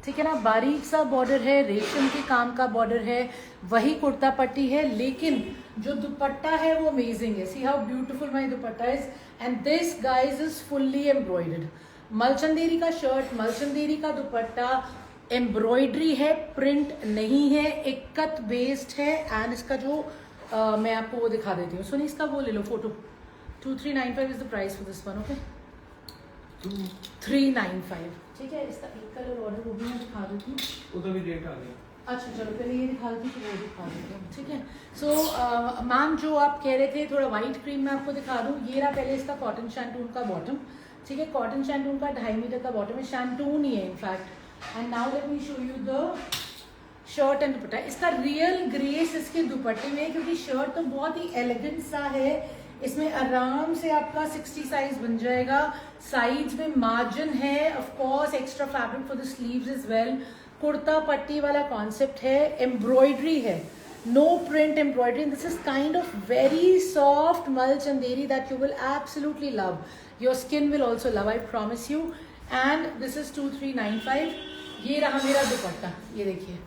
ठीक है ना, बारीक सा बॉर्डर है, रेशम के काम का बॉर्डर है, वही कुर्ता पट्टी है, लेकिन जो दुपट्टा है वो अमेजिंग है। See how beautiful my dupatta is, and this guys is fully embroidered. Mulchanderi का शर्ट, मलचंदेरी का दुपट्टा, एम्ब्रॉयडरी है, प्रिंट नहीं है, एक कट बेस्ड है। एंड इसका जो मैं आपको वो दिखा देती हूँ, सुनिए इसका वो ले लो photo. 2395 is the price for this one, okay, 2395, ठीक है। इसका एक कलर और है, वो भी मैं दिखा देती हूँ। उधर भी रेट आ गया। अच्छा चलो पहले ये दिखा देती हूँ, वो दिखा देती हूँ, ठीक है। सो मैम जो आप कह रहे थे थोड़ा व्हाइट क्रीम मैं आपको दिखा दूँ। ये रहा पहले इसका कॉटन शैंटून का बॉटम, ठीक है, कॉटन शैंटून का 2.5 मीटर का बॉटम है, शैंटून ही है in fact. And now let me show you the shirt and दुपट्टा। इसका रियल ग्रेस इसके दुपट्टे में है, क्योंकि शर्ट तो बहुत ही एलिगेंट सा है, इसमें आराम से आपका 60 साइज बन जाएगा। साइड्स में मार्जिन है, of course extra fabric for the sleeves is well. Kurta patti वाला कॉन्सेप्ट है, एम्ब्रॉयडरी है, no print embroidery. This is kind of very soft mul Chanderi that you will absolutely love, your skin will also love, I promise you. And this is 2395। ये रहा मेरा दुपट्टा, ये देखिए,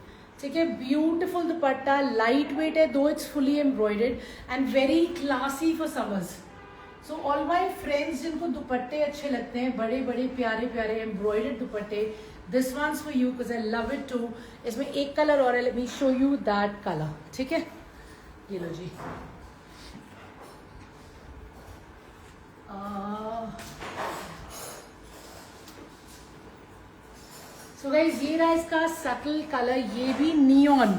ठीक है, ब्यूटीफुल दुपट्टा, लाइट वेट है, दो it's fully embroidered and very classy for summers. So all my friends जिनको दुपट्टे अच्छे लगते हैं, बड़े बड़े प्यारे प्यारे एम्ब्रॉयडर्ड दुपट्टे, this one's for you because I love it too. इसमें एक कलर और है, let me show you that colour, ठीक है, ये लो जी। सो गाइस ये रहा इसका सटल कलर, ये भी नियॉन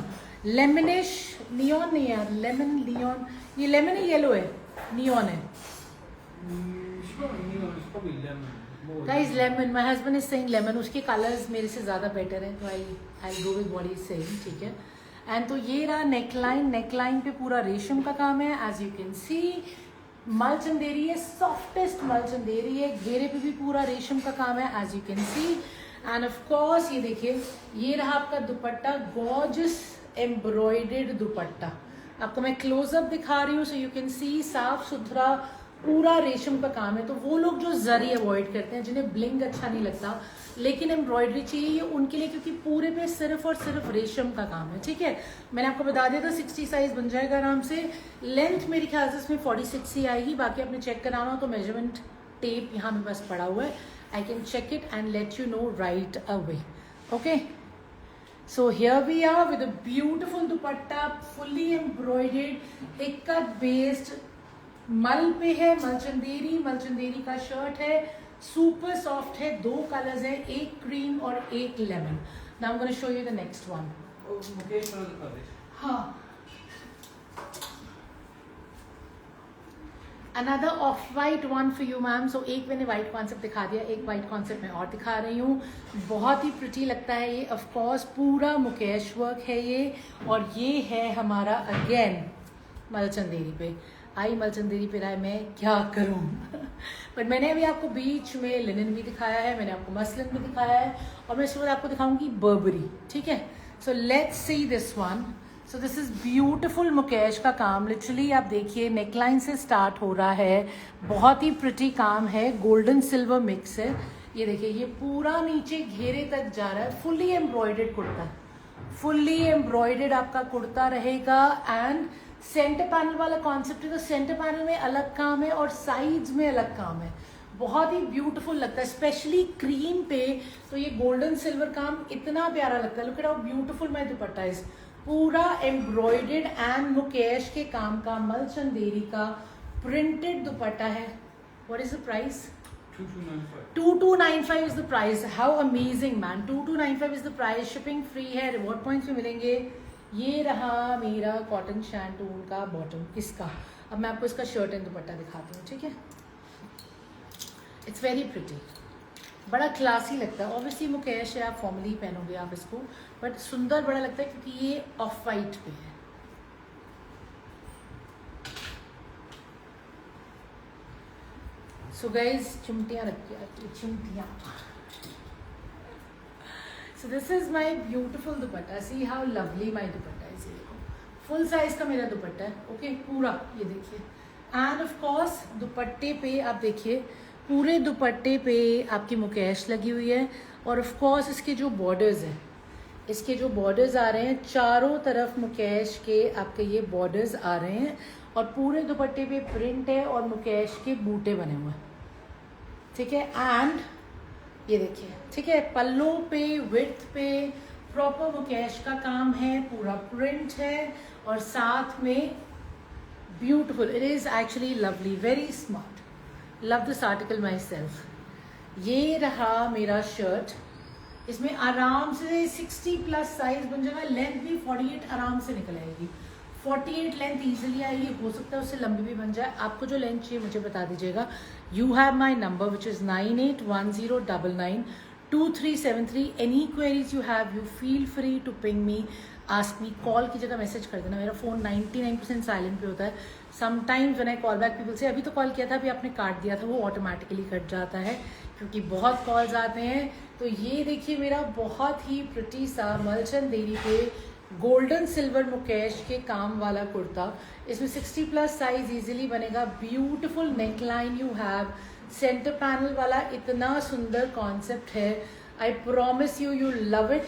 लेमनिश, नियॉन नहीं है, लेमन नियॉन, ये लेमन है, येलो है, नियॉन है guys, lemon. My husband is saying lemon, उसके कलर्स मेरे से ज्यादा बेटर है, तो I go with what he is saying, ठीक है। एंड तो ये रहा नेकलाइन, नेकलाइन पे पूरा रेशम का काम है, एज यू कैन सी। मल चंदेरी है, सॉफ्टेस्ट मल चंदेरी है, घेरे पे भी पूरा रेशम का काम है, as you can see. And of course ये देखिए, ये रहा आपका दुपट्टा, गॉर्जियस एम्ब्रॉयडर्ड दुपट्टा। आपको मैं क्लोजअप दिखा रही हूँ, सो यू कैन सी, साफ सुथरा पूरा रेशम का काम है। तो वो लोग जो जरी अवॉइड करते हैं, जिन्हें ब्लिंग अच्छा नहीं लगता लेकिन एम्ब्रॉयडरी चाहिए, ये उनके लिए, क्योंकि पूरे पे सिर्फ और सिर्फ रेशम का काम है, ठीक है। मैंने आपको बता दिया था 60 साइज बन जाएगा आराम से। लेंथ मेरे ख्याल से इसमें 46 ही आएगी, बाकी आपने चेक कराना हो तो मेजरमेंट टेप यहाँ मेरे पास पड़ा हुआ है, I can check it and let you know right away. Okay. So here we are with a beautiful dupatta, fully embroidered, ikat based, मल पे है, मलचंदेरी, मलचंदेरी का शर्ट है, सुपर सॉफ्ट है, दो कलर्स है, एक क्रीम और एक lemon. Now I'm going to show you the next one. हाँ, another of white one for you ma'am. So एक मैंने वाइट कॉन्सेप्ट दिखा दिया, एक वाइट कॉन्सेप्ट मैं और दिखा रही हूँ। बहुत ही प्रिटी लगता है ये, ऑफ कोर्स पूरा मुकेश वर्क है ये, और ये है हमारा अगेन मलचंदेरी पे। आई मलचंदेरी पे रहा, मैं क्या करूँ बट मैंने अभी आपको बीच में लिनन भी दिखाया है, मैंने आपको मसलिन भी दिखाया है, और मैं इस वक्त आपको दिखाऊंगी बर्बरी, ठीक है। So let's see this one. So this is beautiful Mukesh का काम, लिटरली आप देखिए नेकलाइन से स्टार्ट हो रहा है, बहुत ही प्रिटी काम है, गोल्डन सिल्वर मिक्स है। ये देखिए, ये पूरा नीचे घेरे तक जा रहा है, fully embroidered kurta, fully embroidered आपका कुर्ता रहेगा। एंड सेंटर पैनल वाला कॉन्सेप्ट है, तो सेंटर पैनल में अलग काम है और साइड्स में अलग काम है। बहुत ही ब्यूटीफुल लगता है, स्पेशली क्रीम पे तो ये गोल्डन सिल्वर काम इतना प्यारा लगता है। Look at how beautiful my dupatta is, पूरा एम्ब्रॉयडेड एंड मुकेश के काम का मलचंदेरी का प्रिंटेड दुपट्टा है। What is the price? 2295 is the price. How amazing man, 2295 is the price. Shipping free है, रिवॉर्ड पॉइंट्स में मिलेंगे। ये रहा मेरा कॉटन शैंटून का बॉटम इसका। अब मैं आपको इसका शर्ट एंड दुपट्टा दिखाती हूँ, ठीक है। इट्स वेरी प्रिटी, बड़ा क्लासी लगता है। ऑब्वियसली मुकेश है, आप फॉर्मली पहनोगे आप इसको, बट सुंदर बड़ा लगता है क्योंकि ये ऑफ वाइट पे है। सो गाइज चिमटियाँ रखी आती, चिमटियाँ। So this is my beautiful dupatta, see how lovely my dupatta is. ये देखो फुल साइज का मेरा दुपट्टा है, ओके पूरा, ये देखिए। एंड ऑफ कोर्स दुपट्टे पे आप देखिए, पूरे दुपट्टे पे आपकी मुकेश लगी हुई है। और ऑफ कोर्स इसके जो बॉर्डर्स हैं, इसके जो बॉर्डर्स आ रहे हैं चारों तरफ मुकेश के आपके ये बॉर्डर्स आ रहे हैं। और पूरे दुपट्टे पे प्रिंट है और मुकेश के बूटे बने हुए हैं, ठीक है। एंड ये देखिए, ठीक है, पल्लू पे विड्थ पे प्रॉपर मुकेश का काम है, पूरा प्रिंट है और साथ में beautiful. It is actually lovely, very smart, love this article my self. ये रहा मेरा शर्ट, इसमें आराम से 60 प्लस साइज बन जाएगा। लेंथ भी 48 आराम से निकल आएगी, 48 लेंथ इजीली आएगी, हो सकता है उससे लंबी भी बन जाए। आपको जो लेंथ चाहिए मुझे बता दीजिएगा। You have my number which is 9810992373। Any queries you have, you feel free to ping me, ask me. Call की जगह मैसेज कर देना, मेरा फ़ोन 99% साइलेंट पे होता है। Sometimes when I call back people से अभी तो कॉल किया था, अभी आपने काट दिया था, वो ऑटोमेटिकली कट जाता है क्योंकि बहुत कॉल्स आते हैं। तो ये देखिए मेरा बहुत ही प्रिटी सा मलचंदेरी पे गोल्डन सिल्वर मुकेश के काम वाला कुर्ता। इसमें 60 प्लस साइज इजीली बनेगा। Beautiful neckline you have, centre panel वाला इतना सुंदर कॉन्सेप्ट है। आई promise you, you love it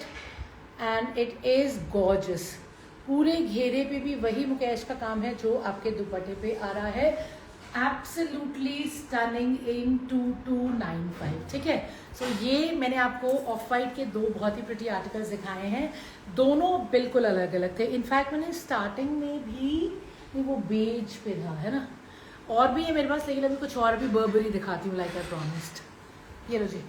and it is gorgeous. पूरे घेरे पे भी वही मुकेश का काम है जो आपके दुपट्टे पे आ रहा है। एब्सोल्युटली स्टनिंग इन 2295, ठीक है। सो ये मैंने आपको ऑफ वाइट के दो बहुत ही प्रिटी आर्टिकल्स दिखाए हैं, दोनों बिल्कुल अलग अलग थे। इनफैक्ट मैंने स्टार्टिंग में भी वो बेज पे था, है ना, और भी है मेरे पास, लेकिन अभी कुछ और भी बर्बरी दिखाती हूँ लाइक आई प्रॉमिस्ड। ये लो जी,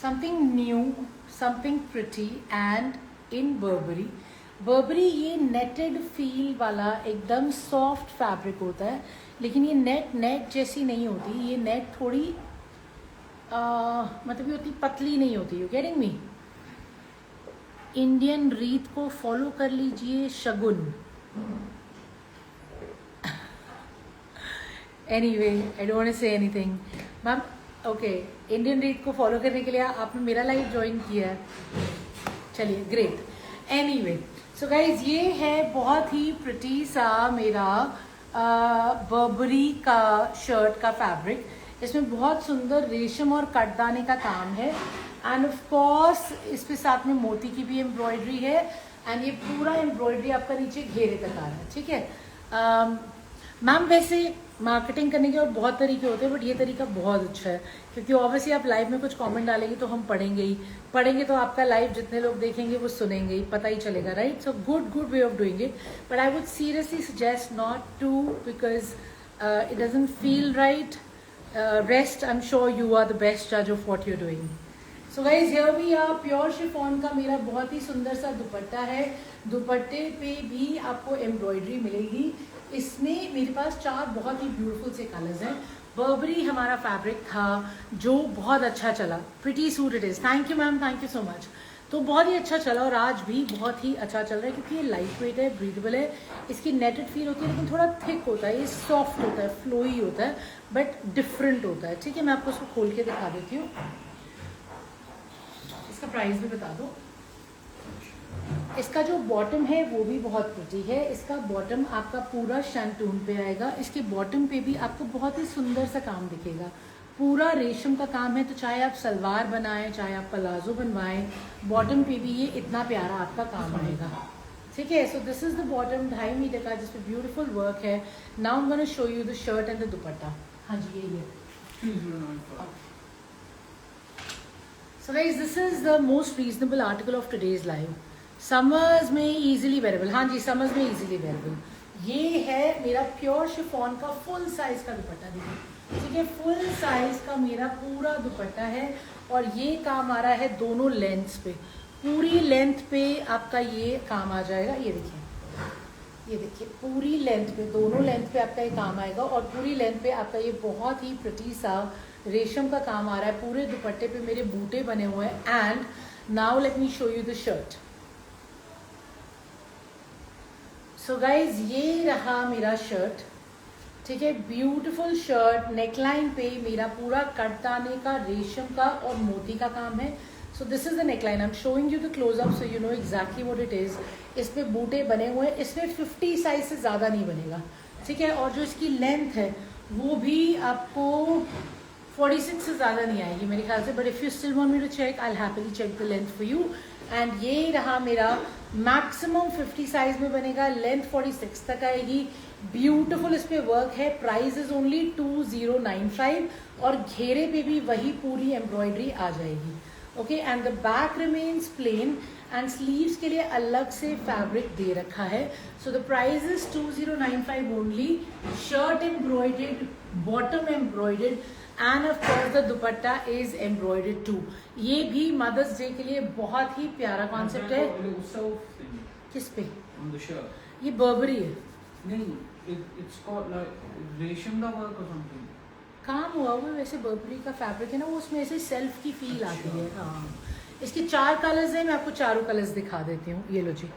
something new, something pretty and in Burberry। Burberry ये नेटेड फील वाला एकदम सॉफ्ट फैब्रिक होता है, लेकिन ये नेट जैसी नहीं होती। ये नेट थोड़ी मतलब ये होती पतली नहीं होती। You getting me? इंडियन रीत को फॉलो कर लीजिए shagun. Anyway I don't want to say anything ma'am. Okay, Indian रीत को फॉलो करने के लिए आपने मेरा लाइव ज्वाइन किया है, चलिए ग्रेट। एनीवे सो गाइज ये है बहुत ही प्रिटी सा मेरा बर्बरी का शर्ट का फैब्रिक। इसमें बहुत सुंदर रेशम और कटदाने का काम है एंड ऑफ कोर्स इस पे साथ में मोती की भी एम्ब्रॉयडरी है। एंड ये पूरा एम्ब्रॉयडरी आपका नीचे घेरे तक आ रहा है, ठीक है। मैम वैसे मार्केटिंग करने के और बहुत तरीके होते हैं, बट ये तरीका बहुत अच्छा है क्योंकि ऑब्वियसली आप लाइव में कुछ कमेंट डालेंगे तो हम पढ़ेंगे तो आपका लाइव जितने लोग देखेंगे वो सुनेंगे ही, पता ही चलेगा, right. So good way of doing it, but I would seriously suggest not to because it doesn't feel right. Rest, I am sure you are the best जज of what you are doing. So guys here we are, pure chiffon का मेरा बहुत ही सुंदर सा दुपट्टा है। दुपट्टे पे भी आपको एम्ब्रॉयडरी मिलेगी। इसमें मेरे पास 4 बहुत ही ब्यूटीफुल से कलर्स हैं। बर्बरी हमारा फैब्रिक था जो बहुत अच्छा चला, pretty suit it is. Thank you ma'am, thank you so much. तो बहुत ही अच्छा चला और आज भी बहुत ही अच्छा चल रहा है क्योंकि ये लाइट वेट है, ब्रीथेबल है, इसकी नेटेड फील होती है लेकिन थोड़ा थिक होता है, ये सॉफ्ट होता है, फ्लोई होता है, बट डिफरेंट होता है, ठीक है। मैं आपको उसको खोल के दिखा देती हूँ, इसका प्राइस भी बता दो। इसका जो बॉटम है वो भी बहुत प्रिटी है। इसका बॉटम आपका पूरा शैंटून पे आएगा। इसके बॉटम पे भी आपको बहुत ही सुंदर सा काम दिखेगा, पूरा रेशम का काम है, तो चाहे आप सलवार बनाएं, चाहे आप प्लाजो बनवाएं, बॉटम पे भी ये इतना प्यारा आपका काम आएगा। ठीक है, so this is the bottom 2.5 metre का जिसपे ब्यूटीफुल वर्क है। Now I am gonna show you the shirt and the dupatta. हाँ जी, यही है। 2095. So guys, this is the most reasonable article of today's live. Summers में easily wearable, हाँ जी summers में easily wearable। ये है मेरा प्योर शिफॉन का फुल साइज का दुपट्टा, देखिए ठीक है, फुल साइज का मेरा पूरा दुपट्टा है और ये काम आ रहा है दोनों लेंथ्स पे, पूरी लेंथ पे आपका ये काम आ जाएगा। ये देखिए पूरी लेंथ पे, दोनों लेंथ पे आपका ये काम आएगा और पूरी लेंथ पे आपका ये बहुत ही प्रिटी सा रेशम का काम आ रहा है। पूरे दुपट्टे पे मेरे बूटे बने हुए हैं। And now let me show you the shirt. So guys ये रहा मेरा शर्ट, ठीक है, ब्यूटीफुल शर्ट। नेकलाइन पे मेरा पूरा कटदाने का रेशम का और मोती का काम है। So this is the neckline, I am showing you the closeup so you know exactly what it is. इस पे बूटे बने हुए हैं, इसमें 50 साइज से ज़्यादा नहीं बनेगा, ठीक है। और जो इसकी लेंथ है वो भी आपको 46 से ज़्यादा नहीं आएगी मेरे ख्याल से, but if you still want me to check I will happily check the length for you. एंड ये रहा मेरा मैक्सिमम 50 साइज में बनेगा, लेंथ 46 तक आएगी। ब्यूटीफुल इस पे वर्क है। प्राइस इज ओनली 2095 और घेरे पे भी वही पूरी एम्ब्रॉयडरी आ जाएगी। Okay, and the back remains plain and sleeves के लिए अलग से फैब्रिक दे रखा है। So the price is 2095 only. Shirt embroidered, bottom embroidered and of course the dupatta is embroidered too. ये भी मदर्स डे के लिए बहुत ही प्यारा कॉन्सेप्ट है। किस पे? On the shirt. ये बर्बरी है, नहीं, it's got like रेशम का वर्क or something. काम हुआ हुआ वैसे बर्बरी का फैब्रिक है ना, वो उसमें ऐसे सेल्फ की फील आती है। हाँ, इसके 4 कलर्स हैं, मैं आपको चारों कलर्स दिखा देती हूँ। ये लो जी,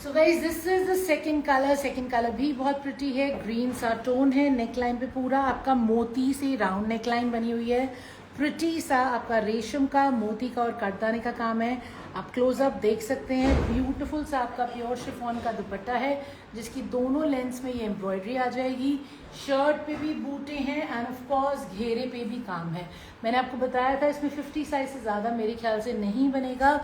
so guys this is the second colour. Second colour भी बहुत प्रिटी है, ग्रीन सा टोन है। नेकलाइन पे पूरा आपका मोती से राउंड नेकलाइन बनी हुई है, प्रिटी सा आपका रेशम का, मोती का और कटदाने का काम है। आप क्लोजअप देख सकते हैं। ब्यूटीफुल सा आपका प्योर शिफॉन का दुपट्टा है जिसकी दोनों लेंथ्स में ये एम्ब्रॉयडरी आ जाएगी। शर्ट पे भी बूटे हैं एंड ऑफ कोर्स घेरे पे भी काम है। मैंने आपको बताया था इसमें 50 साइज से ज़्यादा मेरे ख्याल से नहीं बनेगा।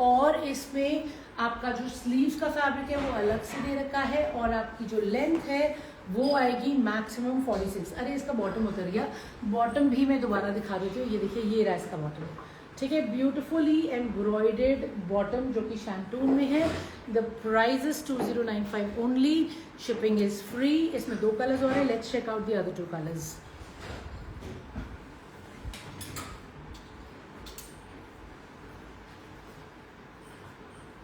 और इसमें आपका जो स्लीव्स का फैब्रिक है वो अलग से दे रखा है और आपकी जो लेंथ है वो आएगी मैक्सिमम 46। अरे इसका बॉटम उतर गया, बॉटम भी मैं दोबारा दिखा देती हूँ। ये देखिए, ये रहा इसका बॉटम, ठीक है, ब्यूटिफुली एम्ब्रॉयडेड बॉटम जो कि शैंटून में है। The price is 2095 only. Shipping is free. इसमें 2 कलर्स और हैं। Let's check out the other 2 colours.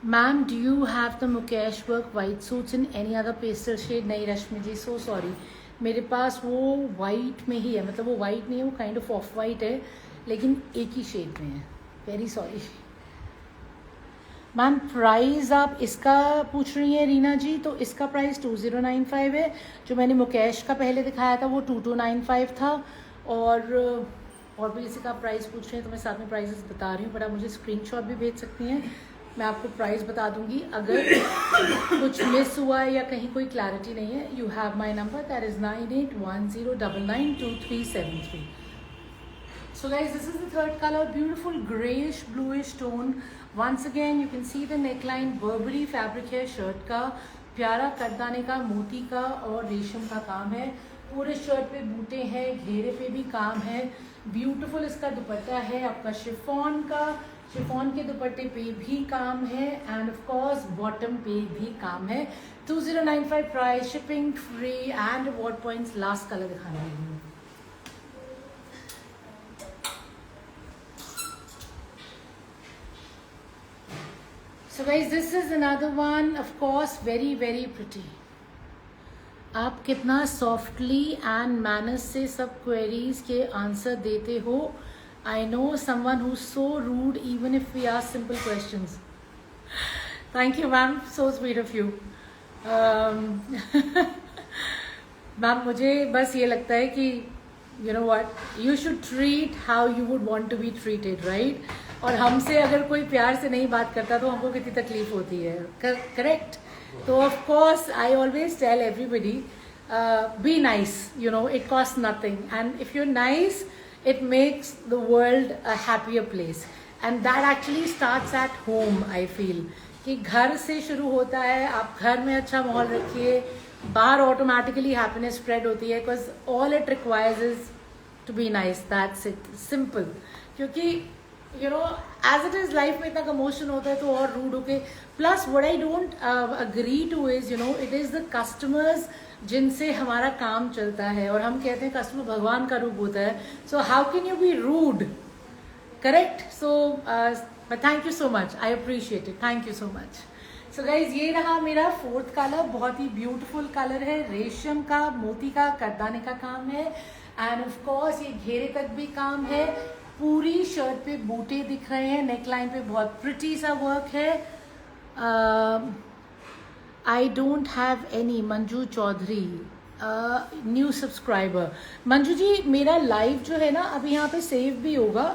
Ma'am, do you have the mukaish work white suits in any other pastel shade? नहीं रश्मि जी, so sorry, मेरे पास वो वाइट में ही है, मतलब वो वाइट नहीं है, वो काइंड ऑफ ऑफ वाइट है, लेकिन एक ही शेड में है। Very sorry ma'am. प्राइस आप इसका पूछ रही हैं रीना जी, तो इसका प्राइस 2095 है। जो मैंने मुकेश का पहले दिखाया था वो 2295 था। और भी किसी का प्राइस पूछ रहे हैं तो मैं साथ में प्राइसेस बता रही हूँ, बट आप मुझे स्क्रीनशॉट भी भेज सकती हैं, मैं आपको प्राइस बता दूंगी अगर कुछ मिस हुआ है या कहीं कोई क्लैरिटी नहीं है। You have my number, that is 9810992373। So guys, this is the third color, beautiful grayish bluish tone. Once again you can see the neckline, Burberry fabric है शर्ट का, प्यारा कटदाने का, मोती का और रेशम का काम है। पूरे शर्ट पे बूटे हैं, घेरे पे भी काम है। ब्यूटीफुल इसका दुपट्टा है आपका शिफॉन का, शिफॉन के दुपट्टे पे भी काम है एंड ऑफ कोर्स बॉटम पे भी काम है। 2095 price, shipping free and reward points. Last colour दिखाने वाली हूँ। So guys, this is another one, of course, very very pretty. आप कितना सॉफ्टली एंड मैनर्स से सब क्वेरीज के आंसर देते हो। I know someone who so rude even if we ask simple questions. Thank you ma'am, so sweet of you. Ma'am मुझे बस ये लगता है कि you know what, you should treat how you would want to be treated, right. और हमसे अगर कोई प्यार से नहीं बात करता तो हमको कितनी तकलीफ होती है, करेक्ट। तो of course I always tell everybody be nice, you know, it costs nothing, and if you're nice it makes the world a happier place, and that actually starts at home. I feel कि घर से शुरू होता है. आप घर में अच्छा माहौल रखिए, बाहर ऑटोमेटिकली हैप्पीनेस स्प्रेड होती है, because all it requires is to be nice, that's it, simple. क्योंकि you know as it is life में इतना कमोशन होता है तो और रूड होके. Plus what I don't agree to is, you know, it is the customers जिनसे हमारा काम चलता है, और हम कहते हैं कस्टमर भगवान का रूप होता है. So how can you be rude, correct? So but thank you so much, I appreciate it, thank you so much. So guys, ये रहा मेरा फोर्थ कलर. बहुत ही ब्यूटीफुल कलर है, रेशम का, मोती का, करदाने का काम है, एंड ऑफ कोर्स ये घेरे तक भी काम है. पूरी शर्ट पे बूटे दिख रहे हैं, नेक लाइन पे बहुत प्रिटी सा वर्क है. I don't have any. Manju Chaudhary, new subscriber. Manju ji, मेरा लाइव जो है ना अभी यहाँ पे सेव भी होगा.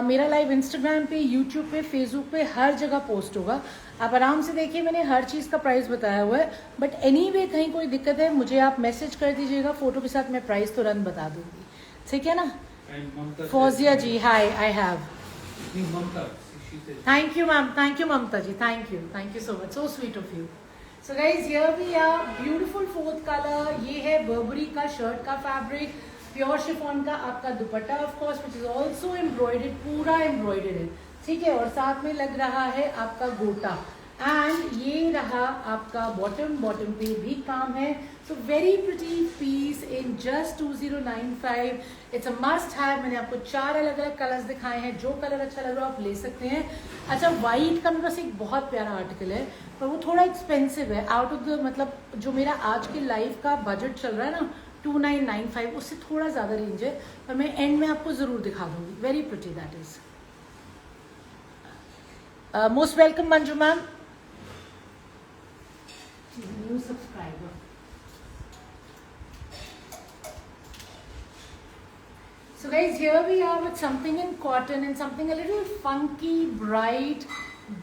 मेरा लाइव इंस्टाग्राम पे, यूट्यूब पे, फेसबुक पे, हर जगह पोस्ट होगा. आप आराम से देखिए, मैंने हर चीज़ का प्राइस बताया हुआ है. बट एनीवे कहीं कोई दिक्कत है मुझे आप मैसेज कर दीजिएगा, फोटो के साथ मैं प्राइस तुरंत बता दूंगी. ठीक है ना? Fauzia ji, hi, I have. Thank you ma'am, thank you Mamta ji, thank you so much, so sweet of you. So guys, here we are, beautiful fourth colour. ये है बर्बरी का शर्ट का फैब्रिक, प्योर शिफॉन का आपका दुपट्टा, of course which is also embroidered, पूरा embroidered है. ठीक है, और साथ में लग रहा है आपका गोटा. एंड ये रहा आपका बॉटम, बॉटम पे भी काम है. So very pretty piece in just 2095. It's a must have. मैंने आपको 4 अलग अलग कलर्स दिखाए हैं, जो कलर अच्छा लग रहा है आप ले सकते हैं. अच्छा, वाइट का मेरे पास एक बहुत प्यारा आर्टिकल है, पर वो थोड़ा एक्सपेंसिव है. आउट ऑफ द, मतलब जो मेरा आज के लाइफ का बजट चल रहा है ना 2995, उससे थोड़ा ज़्यादा रेंज है, पर मैं एंड में आपको ज़रूर दिखा दूंगी. Very pretty that is. Most welcome Manju ma'am, new subscriber. So guys, here we are with something in cotton and something a little funky, bright,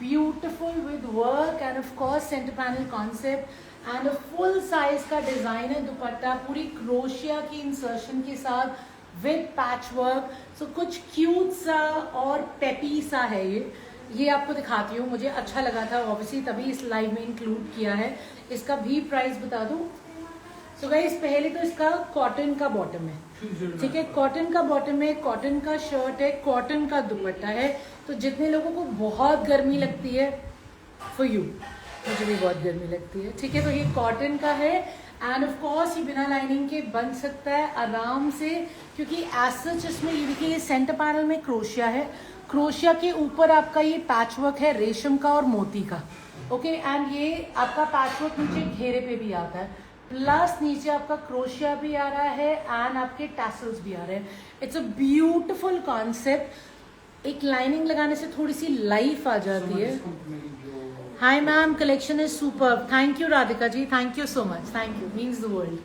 beautiful with work, and of course center panel concept, and a full size का designer दुपट्टा, पूरी crochet की insertion के साथ with patch work. सो कुछ cute सा और peppy सा है ये आपको दिखाती हूँ. मुझे अच्छा लगा था ऑब्वियसली, तभी इस लाइव में इंक्लूड किया है. इसका भी प्राइस बता दूँ. सो गाइस, पहले तो इसका कॉटन का बॉटम है. ठीक है, कॉटन का बॉटम है, कॉटन का शर्ट है, कॉटन का दुपट्टा है. तो जितने लोगों को बहुत गर्मी लगती है, फॉर यू, मुझे भी बहुत गर्मी लगती है. ठीक है, तो ये कॉटन का है. एंड ऑफ कोर्स ये बिना लाइनिंग के बन सकता है आराम से, क्योंकि एज सच इसमें ये देखिए, ये सेंटर पैनल में क्रोशिया है. क्रोशिया के ऊपर आपका ये पैच वर्क है रेशम का और मोती का. ओके, एंड ये आपका पैच वर्क नीचे घेरे पे भी आता है, प्लस नीचे आपका क्रोशिया भी आ रहा है, एंड आपके टैसल्स भी आ रहे हैं. It's a beautiful concept. एक लाइनिंग लगाने से थोड़ी सी लाइफ आ जाती है. Hi ma'am, collection is super. Thank you Radhika ji, thank you so much, thank you, means the world.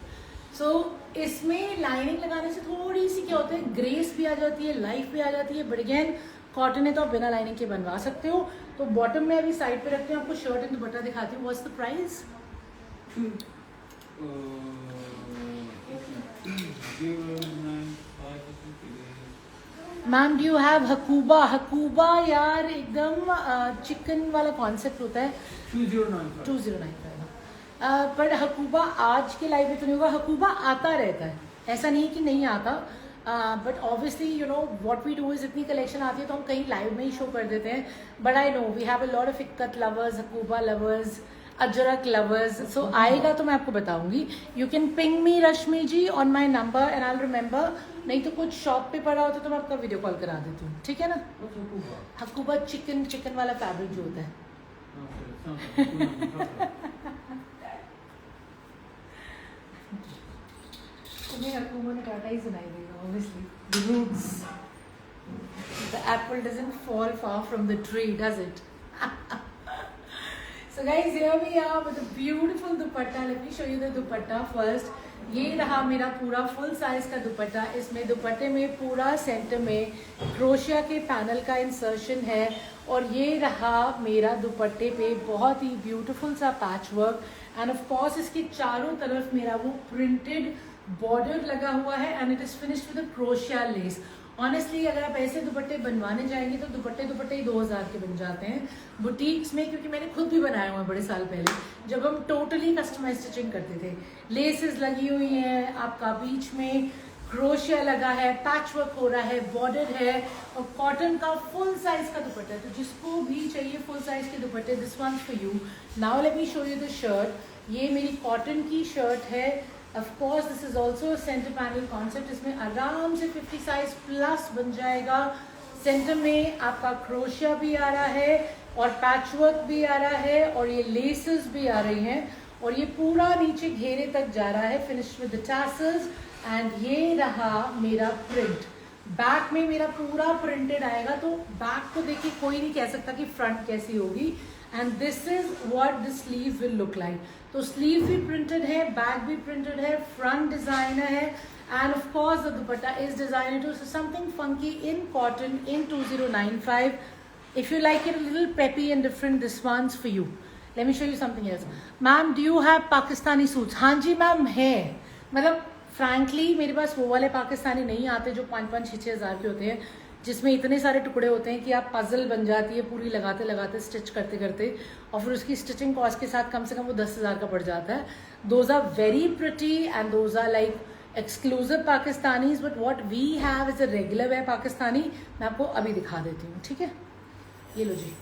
So इसमें लाइनिंग लगाने से थोड़ी सी क्या होता है, ग्रेस भी आ जाती है, लाइफ भी आ जाती है. बट अगेन कॉटन है तो आप बिना लाइनिंग के बनवा सकते हो. तो बॉटम में अभी साइड पे रखते हैं, आपको शर्ट एंड दुपट्टा दिखाती हूँ. What's the price? Ma'am, do you have Hakoba? Hakoba यार एकदम चिकन वाला कॉन्सेप्ट होता है. 2095. पर हकूबा आज के लाइव में तो नहीं होगा. हकूबा आता रहता है, ऐसा नहीं कि नहीं आता. But obviously you know what we do is, इतनी कलेक्शन आती है तो हम कहीं लाइव में ही शो कर देते हैं. But I know we have a lot of ikat lovers, Hakoba lovers, Ajrak lovers. So आएगा तो मैं आपको बताऊंगी. You can ping me Rashmi ji on my number and I remember. नहीं तो कुछ शॉप पे पड़ा होता तो मैं आपका वीडियो कॉल करा देती हूँ. ठीक है ना? हकूबा चिकन वाला फैब्रिक जो होता है. तुम्हें हकूबा ने काटा ही सुनाई देगा obviously. The roots, the apple doesn't fall far from the tree, does it? So guys, here we are with a beautiful dupatta. Let me show you the dupatta first. ये रहा मेरा पूरा फुल साइज का दुपट्टा। इसमें दुपट्टे में पूरा centre में क्रोशिया के पैनल का इंसर्शन है और ये रहा मेरा दुपट्टे पे बहुत ही ब्यूटीफुल सा patch work and of course इसके चारों तरफ मेरा वो प्रिंटेड बॉर्डर लगा हुआ है and it is finished with crochet less. Honestly अगर आप ऐसे दुपट्टे बनवाने जाएंगे तो दुपट्टे ही 2000 के बन जाते हैं बुटीक्स में, क्योंकि मैंने खुद भी बनाए हुए हैं बड़े साल पहले जब हम टोटली कस्टमाइज स्टिचिंग करते थे। लेसेस लगी हुई हैं, आपका बीच में क्रोशिया लगा है, पैच वर्क हो रहा है, बॉर्डर है और कॉटन का फुल साइज का दुपट्टा है। तो जिसको भी चाहिए फुल साइज के दुपट्टे, this one for you. Now let me show you the shirt. ये मेरी कॉटन की शर्ट है। Of course this is also a center panel concept। इसमें आराम से 50 साइज प्लस बन जाएगा। सेंटर में आपका क्रोशिया भी आ रहा है और पैचवर्क भी आ रहा है और ये लेसेस भी आ रही हैं और ये पूरा नीचे घेरे तक जा रहा है, finish with the tassels. And ये रहा मेरा प्रिंट। बैक में मेरा पूरा प्रिंटेड आएगा, तो बैक को देखिए कोई नहीं कह सकता कि फ्रंट कैसी होगी। And this is what the sleeve will look like. तो स्लीव भी प्रिंटेड है, बैक भी प्रिंटेड है, फ्रंट डिजाइनर है and of course the dupatta is designer too something funky in cotton in 2095। If you like it a little peppy and different, this one's for you. Let me show you something else. Ma'am do you have Pakistani suits? हाँ जी ma'am है। मतलब frankly मेरे पास वो वाले पाकिस्तानी नहीं आते जो 5-5, 6-6 हज़ार के होते हैं, जिसमें इतने सारे टुकड़े होते हैं कि आप पजल बन जाती है पूरी लगाते लगाते स्टिच करते करते, और फिर उसकी स्टिचिंग कॉस्ट के साथ कम से कम वो 10,000 का पड़ जाता है। Those are very pretty and those are like exclusive Pakistanis, but what we have is a regular wear Pakistani. मैं आपको अभी दिखा देती हूँ, ठीक है? ये लो जी।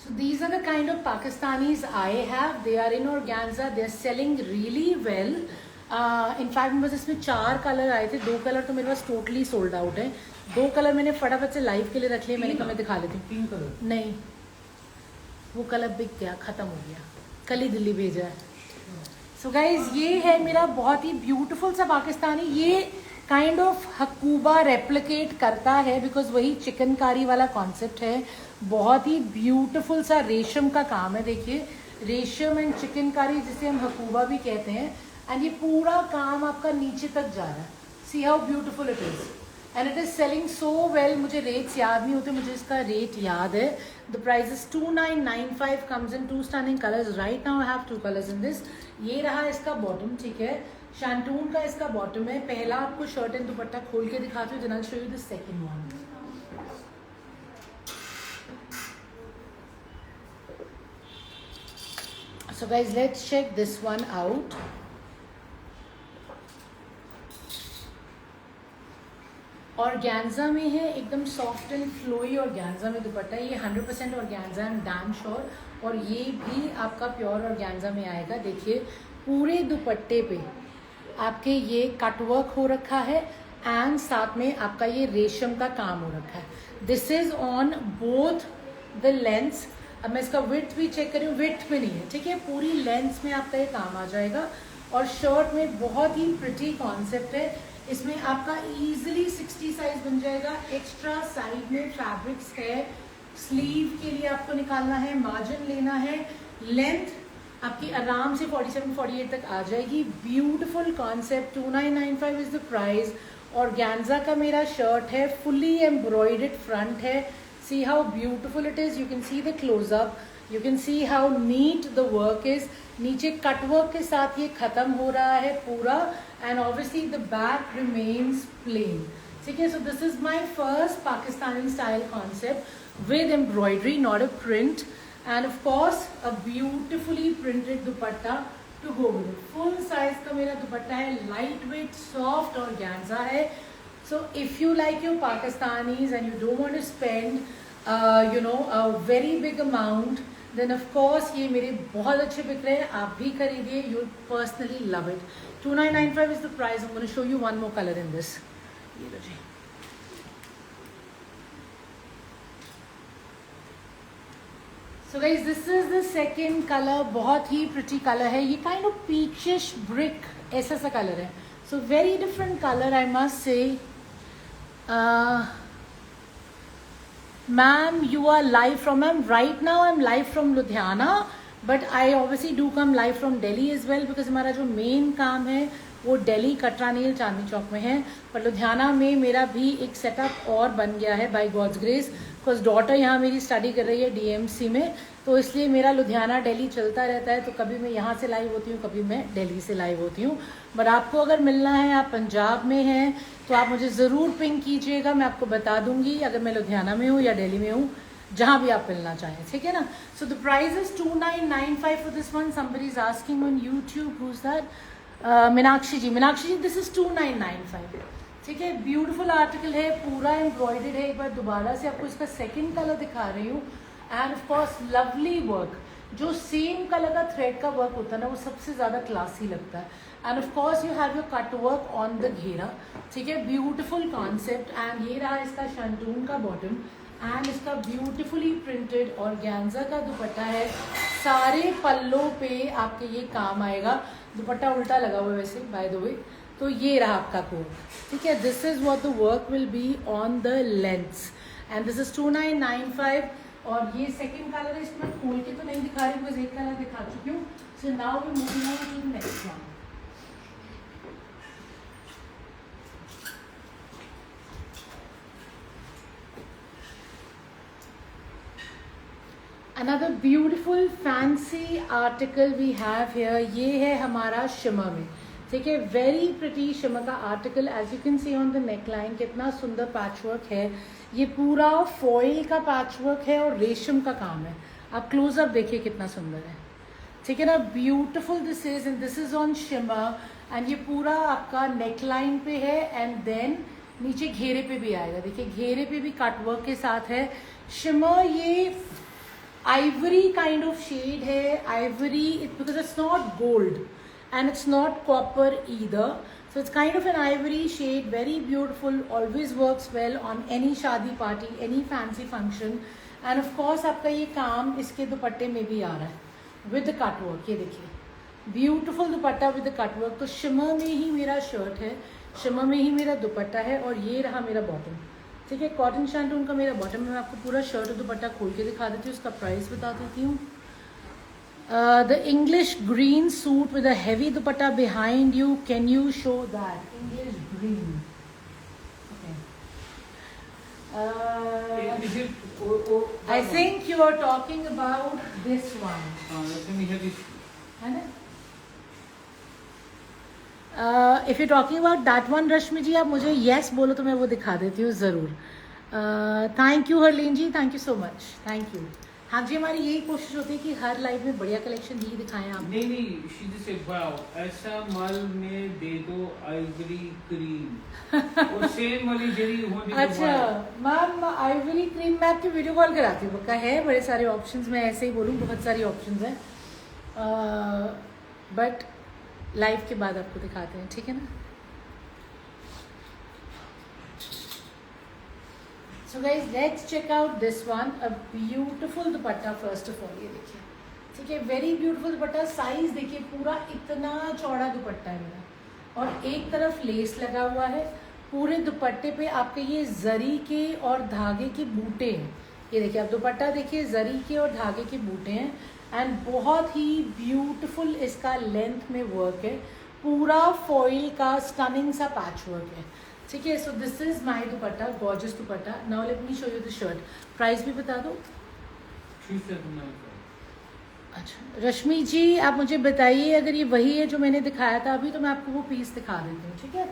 So these are the kind of Pakistanis I have. They are in organza. They are selling really well. In fact मेरे पास इसमें 4 कलर आए थे, 2 कलर तो मेरे पास टोटली सोल्ड आउट है। 2 कलर मैंने फटाफट से लाइव के लिए रख लिए। मैंने कहा मैं दिखा लेती हूँ। 3 कलर नहीं, वो कलर बिक गया, खत्म हो गया, कल ही दिल्ली भेजा है। सो गाइज ये है मेरा बहुत ही ब्यूटीफुल सा पाकिस्तानी। ये काइंड ऑफ हकूबा रेप्लिकेट करता है बिकॉज वही चिकनकारी वाला कॉन्सेप्ट है। बहुत ही ब्यूटीफुल सा रेशम का काम है, देखिए रेशम एंड चिकनकारी जिसे हम हकूबा भी कहते हैं। एंड ये पूरा काम आपका नीचे तक जा रहा है। See how beautiful it is and it is selling so well. मुझे रेट्स याद नहीं होते, मुझे इसका रेट याद है। The price is 2995, comes in 2 stunning colours. Right now I have 2 colours in this. ये रहा इसका बॉटम, ठीक है, शैंटून का इसका बॉटम है। पहला आपको शर्ट एंड दुपट्टा खोल के दिखाती हूँ, then I will show you the second one. So guys, let's check this one out. Organza में है, एकदम सॉफ्ट एंड फ्लोई ऑर्गेन्जा में दुपट्टा। ये 100% ऑर्गेन्जा एंड डैम श्योर, और ये भी आपका प्योर ऑर्गेन्जा में आएगा। देखिए पूरे दुपट्टे पे आपके ये कटवर्क हो रखा है एंड साथ में आपका ये रेशम का काम हो रखा है। This is on both the lengths. अब मैं इसका विड्थ भी चेक करूँ, विड्थ में नहीं है, ठीक है, पूरी लेंथ में आपका ये काम आ जाएगा। और शर्ट में बहुत ही प्रिटी कॉन्सेप्ट है। इसमें आपका इजीली 60 साइज बन जाएगा। एक्स्ट्रा साइड में फैब्रिक्स है, स्लीव के लिए आपको निकालना है, मार्जिन लेना है। लेंथ आपकी आराम से 47-48 तक आ जाएगी। Beautiful concept. 2995 is the price. Organza का मेरा शर्ट है, फुली एम्ब्रॉयडर्ड फ्रंट है। See how beautiful it is. You can see the close up. You can see how neat the work is. नीचे कट वर्क के साथ ये खत्म हो रहा है पूरा, and obviously the back remains plain. ठीक है, so this is my first Pakistani style concept with embroidery, not a print, and of course a beautifully printed dupatta to go with it. Full size का मेरा दुपट्टा है, lightweight, soft organza है. So if you like your Pakistanis and you don't want to spend a very big amount, then of course ये मेरे बहुत अच्छे बिक रहे हैं, आप भी खरीदिए, you'll personally love it. 2995 is the price. I'm going to show you one more color in this. ये लो जी। So guys, this is the second color. बहुत ही pretty color है, ये kind of peachish brick ऐसा सा color है. So very different color I must say. Ma'am, you are live from, ma'am, right now I'm live from Ludhiana, but I obviously do come live from Delhi as well, because हमारा जो main काम है वो दिल्ली कटरा नील चांदनी चौक में है, पर लुधियाना में मेरा भी एक सेटअप और बन गया है by God's grace, because daughter यहाँ मेरी स्टडी कर रही है DMC में, तो इसलिए मेरा लुधियाना दिल्ली चलता रहता है। तो कभी मैं यहाँ से लाइव होती हूँ, कभी मैं दिल्ली से लाइव होती हूँ। बट आपको अगर मिलना है, आप पंजाब में हैं, तो आप मुझे ज़रूर पिंग कीजिएगा, मैं आपको बता दूंगी अगर मैं लुधियाना में हूँ या दिल्ली में हूँ, जहाँ भी आप मिलना चाहें, ठीक है ना। So the price is 2995 for this one. Somebody is asking on YouTube who is that, Meenakshi ji, this is 2995, ठीक है। ब्यूटीफुल आर्टिकल है, पूरा एम्ब्रॉयडर्ड है। एक बार दोबारा से आपको इसका सेकंड कलर दिखा रही हूँ, and of course lovely work. जो सेम कलर का थ्रेड का वर्क होता है ना, वो सबसे ज़्यादा क्लासी लगता है। And of course you have your cut work on the घेरा, ठीक है। Beautiful concept. एंड ये रहा इसका शंटून का बॉटम, एंड इसका ब्यूटीफुली प्रिंटेड ऑर्गेन्जा का दुपट्टा है। सारे पल्लों पे आपके ये काम आएगा। दुपट्टा उल्टा लगा हुआ है वैसे, बाय द वे। तो ये रहा आपका कोड, ठीक है। This is what the work will be on the lengths, and this is 2995। और ये सेकंड कलर है, इसमें खोल के तो नहीं दिखा रही, बिकॉज एक कलर दिखा चुकी हूँ। So now we moving on to the next one. Another beautiful fancy article we have here. ये है हमारा शिमर में, ठीक है। वेरी प्रिटी शिमर का article. As you can see on the neckline कितना सुंदर पैचवर्क है। ये पूरा फॉइल का पैचवर्क है और रेशम का काम है। आप क्लोजअप देखिए कितना सुंदर है, ठीक है ना। Beautiful this is, and this is on shimmer. And ये पूरा आपका नेकलाइन पे है, एंड देन नीचे घेरे पे भी आएगा। देखिए घेरे पे भी कटवर्क के साथ है। शिमर ये आइवरी काइंड ऑफ शेड है, Ivory, because it's not gold and it's not copper either, so it's kind of an ivory shade, very beautiful, always works well on any शादी party, any fancy function. And of course आपका ये काम इसके दुपट्टे में भी आ रहा है with the cut work। ये देखिए beautiful dupatta with the cut work। तो शिमर में ही मेरा शर्ट है, शिमर में ही मेरा दुपट्टा है, और ये रहा मेरा बॉटम, ठीक है। कॉटन शैंटून का मेरा बॉटम है। मैं आपको पूरा शर्ट और दुपट्टा खोल के दिखा देती हूँ, उसका प्राइस बता देती हूँ। The English green suit with a heavy dupatta behind you. Can you show that? English green. Okay. Is it? I think you are talking about this one. Let me have it. है ना? If you're talking about that one, रश्मि जी, आप मुझे yes बोलो तो मैं वो दिखा देती हूँ ज़रूर। Thank you Harleen ji, thank you so much, thank you। हाँ जी, हमारी यही कोशिश होती है कि हर लाइव में बढ़िया कलेक्शन ही दिखाएं आप। नहीं, she just said wow, ऐसा माल में दे दो आइवरी क्रीम और सेम वाली जेरी होने के अच्छा मैम, आइवरी क्रीम मैं आपकी वीडियो कॉल कराती हूँ, पक्का है। बड़े सारे ऑप्शंस, मैं ऐसे ही बोलूँ, बहुत सारी ऑप्शंस हैं, बट लाइव के बाद आपको दिखाते हैं, ठीक है ना। So guys, let's check out this one, a beautiful dupatta first of all। ये देखिए, ठीक है, वेरी ब्यूटीफुल दुपट्टा। साइज देखिए, पूरा इतना चौड़ा दुपट्टा है मेरा, और एक तरफ लेस लगा हुआ है। पूरे दुपट्टे पे आपके ये जरी के और धागे के बूटे हैं। ये देखिए, आप दुपट्टा देखिए, जरी के और धागे के बूटे हैं, एंड बहुत ही ब्यूटीफुल इसका लेंथ में वर्क है। पूरा फॉइल का स्टनिंग सा पैच वर्क है, ठीक है। So this is my dupatta, gorgeous dupatta. Now let me show you the shirt. Price भी बता दो। 3795। अच्छा रश्मि जी, आप मुझे बताइए अगर ये वही है जो मैंने दिखाया था अभी, तो मैं आपको वो पीस दिखा देती हूँ, ठीक है।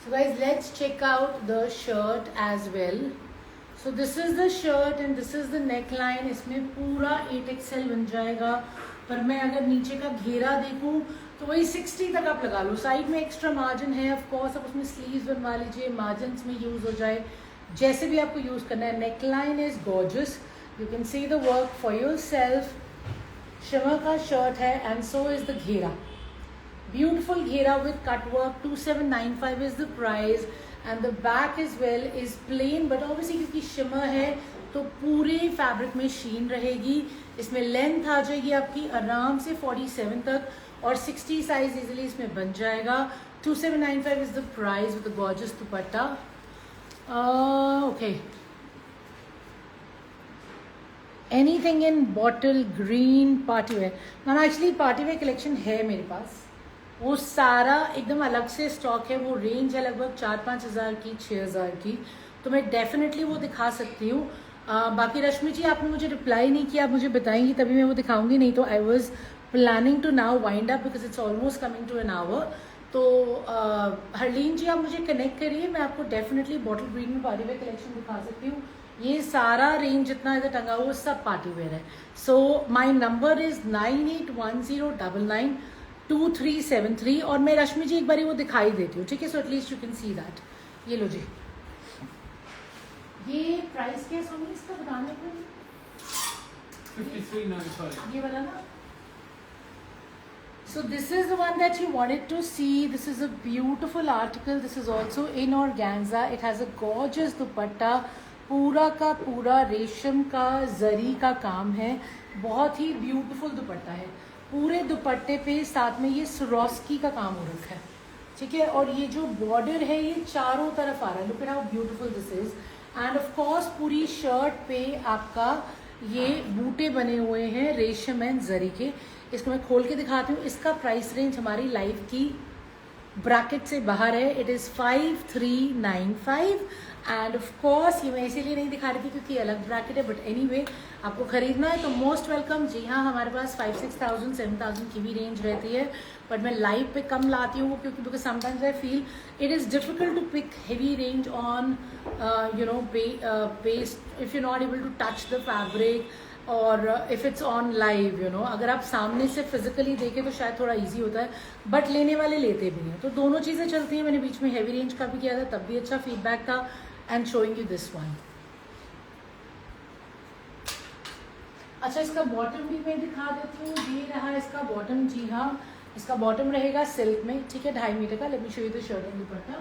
So guys, let's check out the shirt as well. So this is the shirt and this is the neck line. इसमें पूरा 8XL बन जाएगा, पर मैं अगर नीचे का घेरा देखूँ तो वही 60 तक आप लगा लो। साइड में एक्स्ट्रा मार्जिन है, ऑफ कोर्स आप उसमें स्लीव्स बनवा लीजिए, मार्जिन में यूज हो जाए, जैसे भी आपको यूज करना है। Neck line is gorgeous, you can see the work for yourself. Shimmer का शर्ट है, एंड सो इज द घेरा, ब्यूटिफुल घेरा with cut work. 2795 is the price, and the back is well is plain, but obviously क्योंकि shimmer है तो पूरे fabric में शीन रहेगी। इसमें लेंथ आ जाएगी आपकी आराम से 47 तक, और 60 साइज इजीली इसमें बन जाएगा। 2795 is the price with the gorgeous dupatta. Okay, anything in bottle green party wear? Ma'am actually party wear collection है मेरे पास, वो सारा एकदम अलग से स्टॉक है। वो रेंज है लगभग 4-5 हज़ार की, 6 हज़ार की, तो मैं डेफिनेटली वो दिखा सकती हूँ। बाकी रश्मि जी आपने मुझे रिप्लाई नहीं किया, आप मुझे बताएंगी तभी मैं वो दिखाऊंगी, नहीं तो I was planning to now wind up because it's almost coming to an hour. तो हरलीन जी आप मुझे कनेक्ट करिए, मैं आपको डेफिनेटली बॉटल ग्रीन में पार्टी वेयर कलेक्शन दिखा सकती हूँ। ये सारा रेंज जितना इधर टंगा हुआ सब पार्टी वेयर है। सो माई नंबर इज 9810992373 और मैं रश्मि जी एक बारी वो दिखाई देती हूँ, ठीक है? So at least you can see that. ये लो जी, ये प्राइस क्या सोनी इसका बताने को? 5395 ये वाला ना। So this is the one that you wanted to see. This is a beautiful article. This is also in organza. It has a gorgeous दुपट्टा, पूरा का पूरा रेशम का जरी का काम है, बहुत ही ब्यूटीफुल दुपट्टा है। पूरे दुपट्टे पे साथ में ये स्वरोस्की का काम हो रखा है, ठीक है? और ये जो बॉर्डर है ये चारों तरफ आ रहा है। Look at how beautiful this is. And of course पूरी शर्ट पे आपका ये बूटे बने हुए हैं रेशम एंड जरी के। इसको मैं खोल के दिखाती हूँ। इसका प्राइस रेंज हमारी लाइफ की ब्रैकेट से बाहर है। It is 5395 and of course ये मैं इसीलिए नहीं दिखा रही थी क्योंकि अलग ब्रैकेट है, बट एनीवे आपको खरीदना है तो मोस्ट वेलकम। जी हाँ, हमारे पास 5-6,000 7,000 की भी रेंज रहती है, बट मैं लाइव पे कम लाती हूँ क्योंकि because sometimes I feel it is difficult to pick heavy range on you know based if you not able to touch the fabric और if it's on live, you know. अगर आप सामने से फिजिकली देखें तो शायद थोड़ा इजी होता है, बट लेने वाले लेते भी हैं, तो दोनों चीज़ें चलती हैं। मैंने बीच में हैवी रेंज का भी किया था, तब भी अच्छा फीडबैक था। And showing you this one. अच्छा, इसका बॉटम भी मैं दिखा देती हूँ। ये रहा इसका बॉटम। जी हाँ, इसका बॉटम रहेगा सिल्क में, ठीक है, 2.5 मीटर का। Late me show you the shirt and dupatta.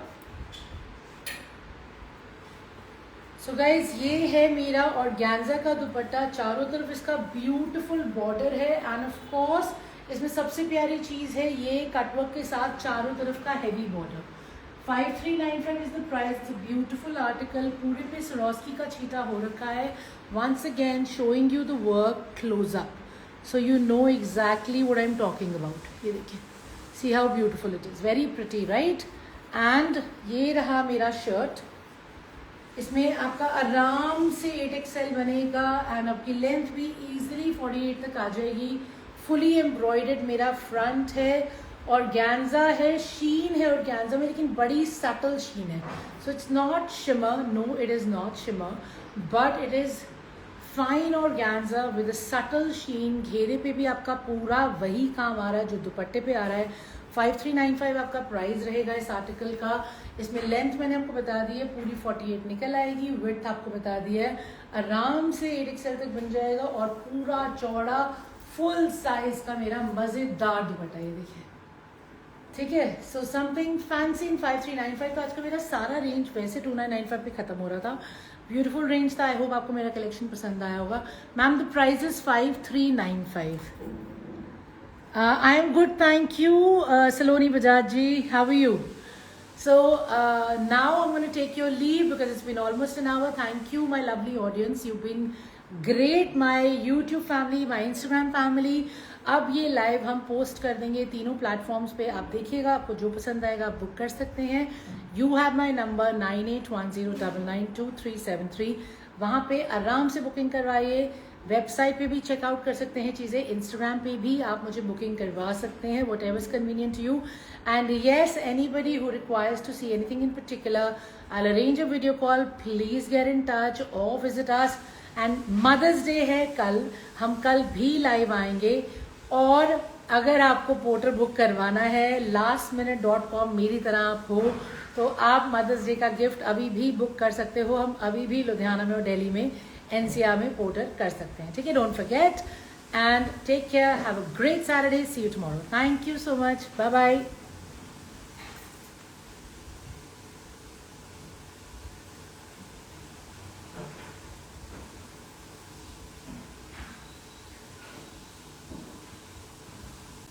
So guys ये है मेरा ऑर्गेन्जा का दुपट्टा, चारों तरफ इसका ब्यूटीफुल बॉर्डर है एंड ऑफ कोर्स इसमें सबसे प्यारी चीज़ है ये कटवर्क के साथ चारों तरफ का heavy border. 5395 is the price. Beautiful article, पूरे पे स्वरोस्की का छीटा हो रखा है। Once again showing you the work close up so you know exactly what I am talking about. ये देखिए, see how beautiful it is, very pretty, right? And ये रहा मेरा शर्ट। इसमें आपका आराम से 8XL बनेगा एंड आपकी लेंथ भी इजीली 48 तक आ जाएगी। फुली एम्ब्रॉयडर्ड मेरा फ्रंट है, ऑर्गेन्जा है, शीन है ऑर्गेन्जा में, लेकिन बड़ी सटल शीन है। So it's not shimmer, no it is not shimmer, but it is fine organza with a subtle sheen. घेरे पे भी आपका पूरा वही काम आ रहा है जो दुपट्टे पे आ रहा है। 5395 आपका प्राइस रहेगा इस आर्टिकल का। इसमें लेंथ मैंने आपको बता दी है पूरी 48 निकल आएगी। विड्थ आपको बता दिया है, आराम से 8XL तक बन जाएगा और पूरा चौड़ा फुल साइज का मेरा मज़ेदार दुपट्टा, ये देखिए, ठीक है? सो समथिंग फैंसी इन 5395। तो आज का मेरा सारा रेंज वैसे 2995 पे खत्म हो रहा था। ब्यूटीफुल रेंज था। आई होप आपको मेरा कलेक्शन पसंद आया होगा। Ma'am the price is 5395। I am good, thank you, Saloni Bajaj ji. How are you? So now I'm going to take your leave because it's been almost an hour. Thank you, my lovely audience. You've been great, my YouTube family, my Instagram family. अब ये live हम post कर देंगे तीनों platforms पे, आप देखिएगा, आपको जो पसंद आएगा आप बुक कर सकते हैं। You have my number 9810992373। वहाँ पे आराम से बुकिंग करवाइए। वेबसाइट पे भी चेकआउट कर सकते हैं चीज़ें, इंस्टाग्राम पे भी आप मुझे बुकिंग करवा सकते हैं, whatever is convenient to you. And yes, anybody who requires to see anything in particular, I will arrange a video call, please get in touch और visit us. And mother's day है कल, हम कल भी live आएंगे। और अगर आपको पोर्टर बुक करवाना है lastminute.com मेरी तरह आप हो तो आप मदर्स डे का गिफ्ट अभी भी बुक कर सकते हो। हम अभी भी लुधियाना में और दिल्ली में NCR में पोर्टर कर सकते हैं, ठीक है? Don't forget and take care, have a great Saturday, see you tomorrow. Thank you so much, bye bye.